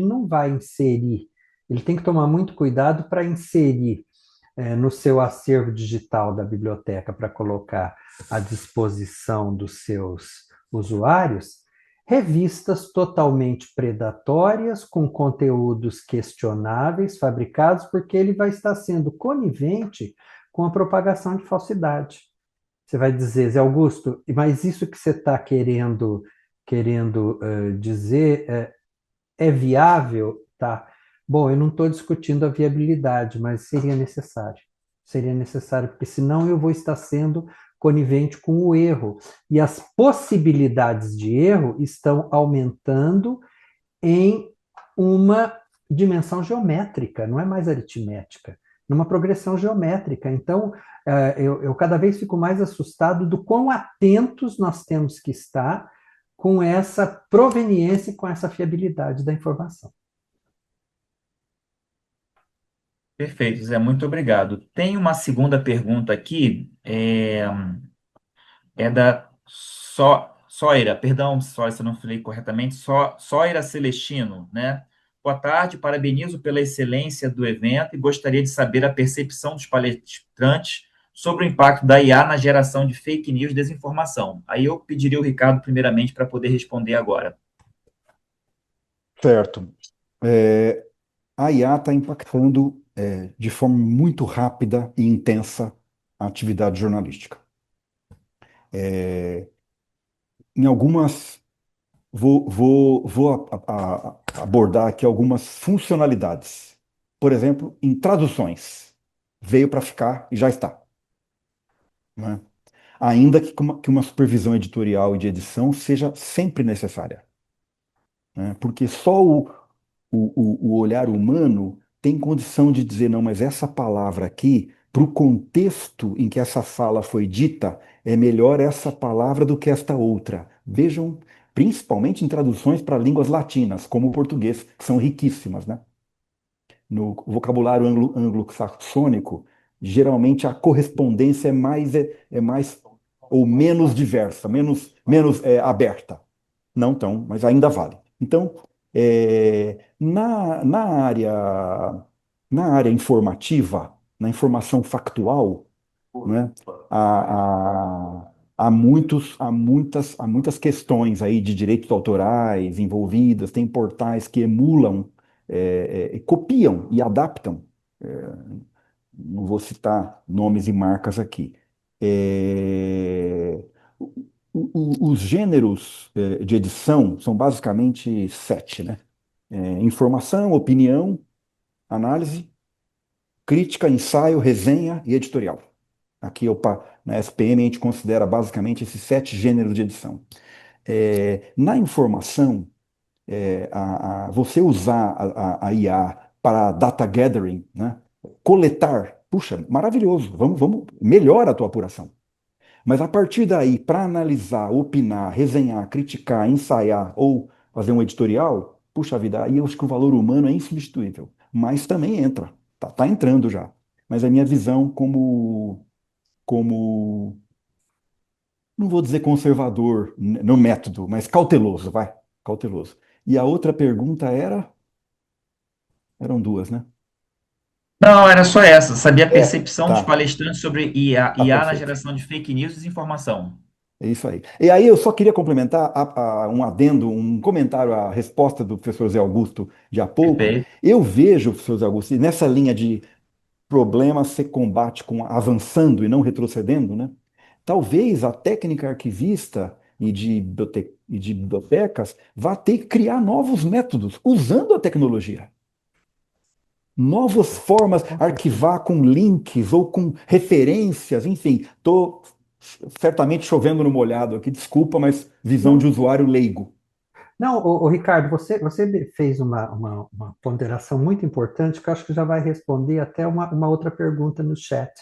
Speaker 5: não vai inserir, ele tem que tomar muito cuidado para inserir no seu acervo digital da biblioteca para colocar à disposição dos seus usuários revistas totalmente predatórias, com conteúdos questionáveis, fabricados, porque ele vai estar sendo conivente com a propagação de falsidade. Você vai dizer, Zé Augusto, mas isso que você está querendo dizer é viável? Tá. Bom, eu não estou discutindo a viabilidade, mas seria necessário. Seria necessário, porque senão eu vou estar sendo conivente com o erro. E as possibilidades de erro estão aumentando em uma dimensão geométrica, não é mais aritmética, numa progressão geométrica. Então, eu cada vez fico mais assustado do quão atentos nós temos que estar com essa proveniência e com essa fiabilidade da informação.
Speaker 4: Perfeito, Zé, muito obrigado. Tem uma segunda pergunta aqui, da Soira, perdão, Soira, se eu não falei corretamente, Soira Celestino, né? Boa tarde, parabenizo pela excelência do evento e gostaria de saber a percepção dos palestrantes sobre o impacto da IA na geração de fake news e desinformação. Aí eu pediria o Ricardo, primeiramente, para poder responder agora.
Speaker 7: Certo. A IA está impactando de forma muito rápida e intensa a atividade jornalística. Em algumas, vou abordar aqui algumas funcionalidades. Por exemplo, em traduções. Veio para ficar e já está, né? Ainda que uma supervisão editorial e de edição seja sempre necessária, né? Porque só o olhar humano tem condição de dizer, não, mas essa palavra aqui, para o contexto em que essa fala foi dita, é melhor essa palavra do que esta outra. Vejam, principalmente em traduções para línguas latinas, como o português, que são riquíssimas, né? No vocabulário anglo-saxônico, geralmente a correspondência é mais ou menos diversa, menos aberta. Não tão, mas ainda vale. Então, na área informativa, na informação factual, né, há muitas questões aí de direitos autorais envolvidas, tem portais que emulam, copiam e adaptam. Não vou citar nomes e marcas aqui. É, os gêneros de edição são basicamente 7, né? Informação, opinião, análise, crítica, ensaio, resenha e editorial. Aqui na SPM a gente considera basicamente esses 7 gêneros de edição. Na informação, você usar a IA para data gathering, né? Coletar, puxa, maravilhoso, melhora a tua apuração. Mas a partir daí, para analisar, opinar, resenhar, criticar, ensaiar ou fazer um editorial, puxa vida, aí eu acho que o valor humano é insubstituível. Mas também entra, tá entrando já. Mas a minha visão como, não vou dizer conservador no método, mas cauteloso, vai, cauteloso. E a outra pergunta eram duas, né?
Speaker 4: Não, era só essa. Sabia a percepção dos
Speaker 7: Tá,
Speaker 4: palestrantes sobre IA,
Speaker 7: tá
Speaker 4: IA na
Speaker 7: perfeito.
Speaker 4: geração de fake news e desinformação.
Speaker 7: É isso aí. E aí eu só queria complementar um adendo, um comentário à resposta do professor Zé Augusto de há pouco.
Speaker 4: Perfeito.
Speaker 7: Eu vejo, professor Zé Augusto, nessa linha de problemas se combate com avançando e não retrocedendo, né? Talvez a técnica arquivista e de bibliotecas vá ter que criar novos métodos usando a tecnologia. Novas formas, arquivar com links ou com referências, enfim, estou certamente chovendo no molhado aqui, desculpa, mas visão de
Speaker 5: Não,
Speaker 7: usuário leigo.
Speaker 5: não, Ricardo, você fez uma ponderação muito importante que eu acho que já vai responder até uma outra pergunta no chat,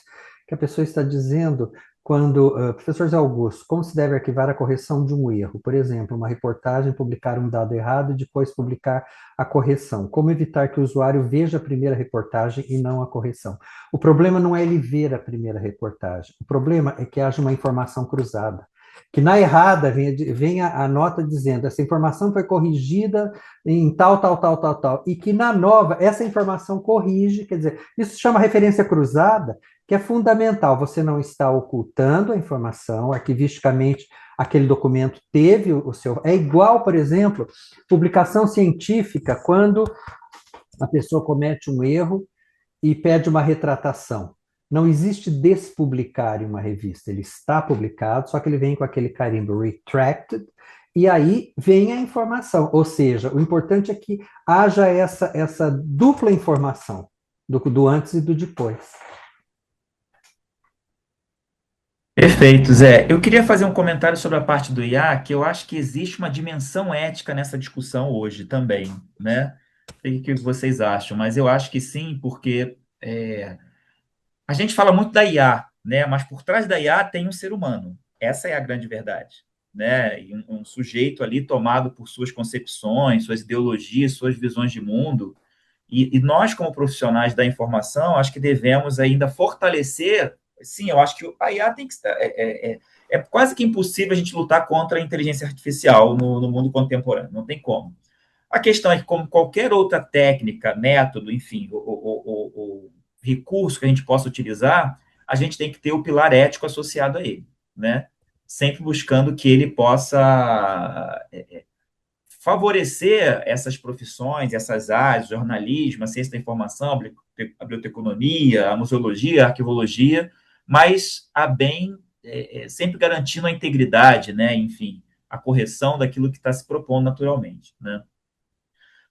Speaker 5: que a pessoa está dizendo quando, professor Zé Augusto, como se deve arquivar a correção de um erro? Por exemplo, uma reportagem, publicar um dado errado e depois publicar a correção. Como evitar que o usuário veja a primeira reportagem e não a correção? O problema não é ele ver a primeira reportagem, o problema é que haja uma informação cruzada, que na errada venha a nota dizendo essa informação foi corrigida em tal, tal, tal, tal, tal, e que na nova essa informação corrige, quer dizer, isso se chama referência cruzada, que é fundamental, você não está ocultando a informação, arquivisticamente aquele documento teve o seu... É igual, por exemplo, publicação científica, quando a pessoa comete um erro e pede uma retratação. Não existe despublicar em uma revista, ele está publicado, só que ele vem com aquele carimbo retracted, e aí vem a informação. Ou seja, o importante é que haja essa dupla informação, do antes e do depois.
Speaker 4: Perfeito, Zé. Eu queria fazer um comentário sobre a parte do IA, que eu acho que existe uma dimensão ética nessa discussão hoje também, né? Não sei o que vocês acham, mas eu acho que sim, porque a gente fala muito da IA, né? Mas por trás da IA tem um ser humano. Essa é a grande verdade, né? E um sujeito ali tomado por suas concepções, suas ideologias, suas visões de mundo. E nós, como profissionais da informação, acho que devemos ainda fortalecer. Sim, eu acho que a IA tem que estar. É quase que impossível a gente lutar contra a inteligência artificial no mundo contemporâneo, não tem como. A questão é que, como qualquer outra técnica, método, enfim, o recurso que a gente possa utilizar, a gente tem que ter o pilar ético associado a ele, né? Sempre buscando que ele possa favorecer essas profissões, essas áreas, o jornalismo, a ciência da informação, a biblioteconomia, a museologia, a arquivologia, mas a bem sempre garantindo a integridade, né? Enfim, a correção daquilo que está se propondo naturalmente, né?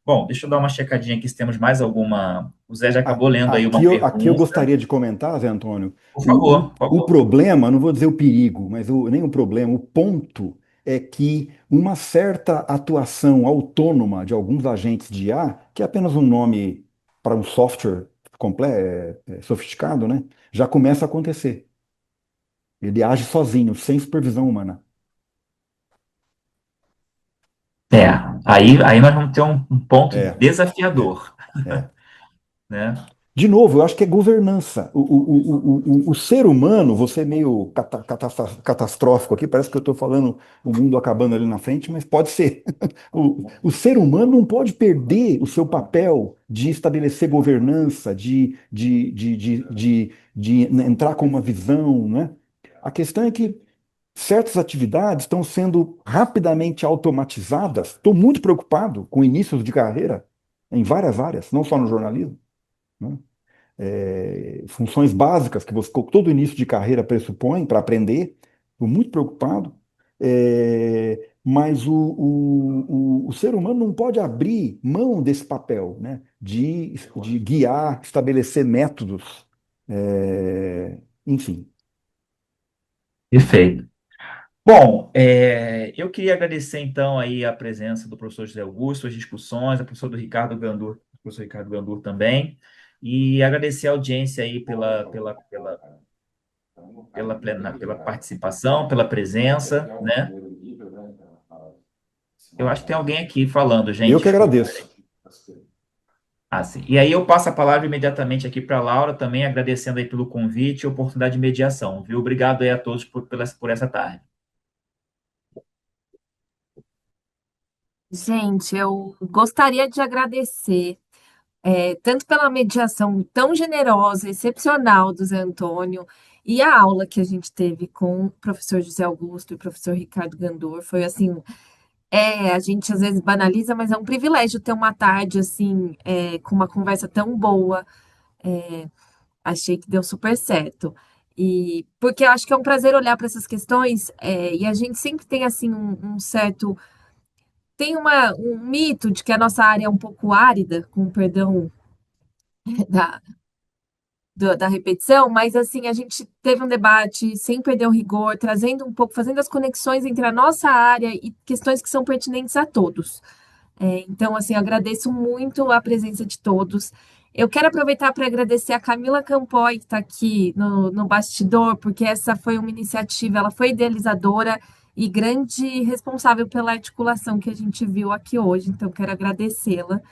Speaker 4: Bom, deixa eu dar uma checadinha aqui se temos mais alguma. O Zé já acabou lendo aí uma
Speaker 7: Aqui eu
Speaker 4: pergunta.
Speaker 7: gostaria de comentar, Zé Antônio,
Speaker 4: Por favor, por
Speaker 7: o
Speaker 4: favor.
Speaker 7: problema, não vou dizer o perigo, mas nem o problema, o ponto é que uma certa atuação autônoma de alguns agentes de IA, que é apenas um nome para um software sofisticado, né, já começa a acontecer. Ele age sozinho, sem supervisão humana.
Speaker 4: É, aí nós vamos ter um ponto
Speaker 7: É,
Speaker 4: desafiador,
Speaker 7: é.
Speaker 4: né?
Speaker 7: De novo, eu acho que é governança. O ser humano, você é meio catastrófico aqui, parece que eu estou falando o mundo acabando ali na frente, mas pode ser. O ser humano não pode perder o seu papel de estabelecer governança, de entrar com uma visão, né? A questão é que certas atividades estão sendo rapidamente automatizadas. Estou muito preocupado com inícios de carreira em várias áreas, não só no jornalismo, né? Funções básicas que todo início de carreira pressupõe para aprender. Estou muito preocupado. Mas o ser humano não pode abrir mão desse papel, né, de guiar, estabelecer métodos, enfim.
Speaker 4: Perfeito. Bom, eu queria agradecer então aí a presença do professor José Augusto, as discussões, a professora do Ricardo Gandur, professor Ricardo Gandur também, e agradecer a audiência aí pela participação, pela presença, né? Eu acho que tem alguém aqui falando, gente.
Speaker 7: Eu que
Speaker 4: Desculpa.
Speaker 7: agradeço.
Speaker 4: Ah, sim. E aí eu passo a palavra imediatamente aqui para a Laura, também agradecendo aí pelo convite e oportunidade de mediação, viu? Obrigado aí a todos por essa tarde.
Speaker 1: Gente, eu gostaria de agradecer tanto pela mediação tão generosa, excepcional do Zé Antônio, e a aula que a gente teve com o professor José Augusto e o professor Ricardo Gandor. Foi assim, a gente às vezes banaliza, mas é um privilégio ter uma tarde assim, com uma conversa tão boa. Achei que deu super certo. E porque eu acho que é um prazer olhar para essas questões, e a gente sempre tem assim um certo. Tem um mito de que a nossa área é um pouco árida, com perdão da, da repetição, mas assim, a gente teve um debate sem perder o rigor, trazendo um pouco, fazendo as conexões entre a nossa área e questões que são pertinentes a todos. Então, assim, eu agradeço muito a presença de todos. Eu quero aproveitar para agradecer a Camila Campoy, que está aqui no bastidor, porque essa foi uma iniciativa, ela foi idealizadora e grande responsável pela articulação que a gente viu aqui hoje, então quero agradecê-la.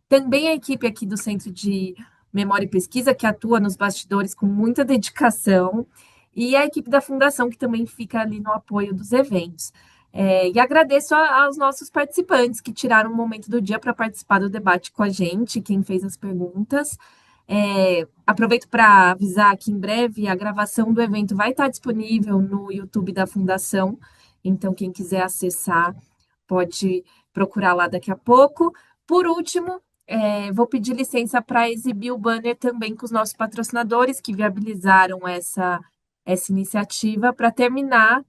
Speaker 1: Também a equipe aqui do Centro de Memória e Pesquisa, que atua nos bastidores com muita dedicação, e a equipe da Fundação, que também fica ali no apoio dos eventos. E agradeço aos nossos participantes que tiraram um momento do dia para participar do debate com a gente, quem fez as perguntas. Aproveito para avisar que em breve a gravação do evento vai estar disponível no YouTube da Fundação, então quem quiser acessar pode procurar lá daqui a pouco. Por último, vou pedir licença para exibir o banner também com os nossos patrocinadores que viabilizaram essa iniciativa para terminar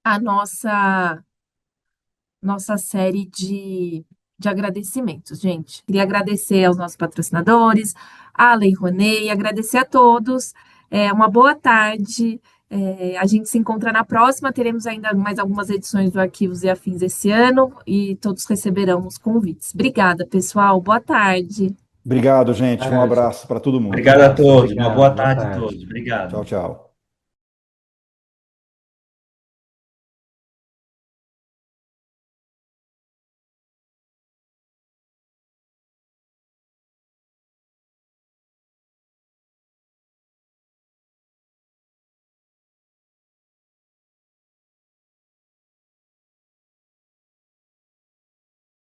Speaker 1: a nossa série de agradecimentos, gente. Queria agradecer aos nossos patrocinadores, a Lei Rouanet, agradecer a todos. Uma boa tarde. A gente se encontra na próxima. Teremos ainda mais algumas edições do Arquivos e Afins esse ano e todos receberão os convites. Obrigada, pessoal. Boa tarde.
Speaker 7: Obrigado, gente. Um abraço para todo mundo.
Speaker 4: Obrigado a todos. Uma
Speaker 5: Obrigado,
Speaker 4: boa
Speaker 5: boa
Speaker 4: tarde a
Speaker 5: tarde.
Speaker 4: todos. Obrigado.
Speaker 7: Tchau, tchau.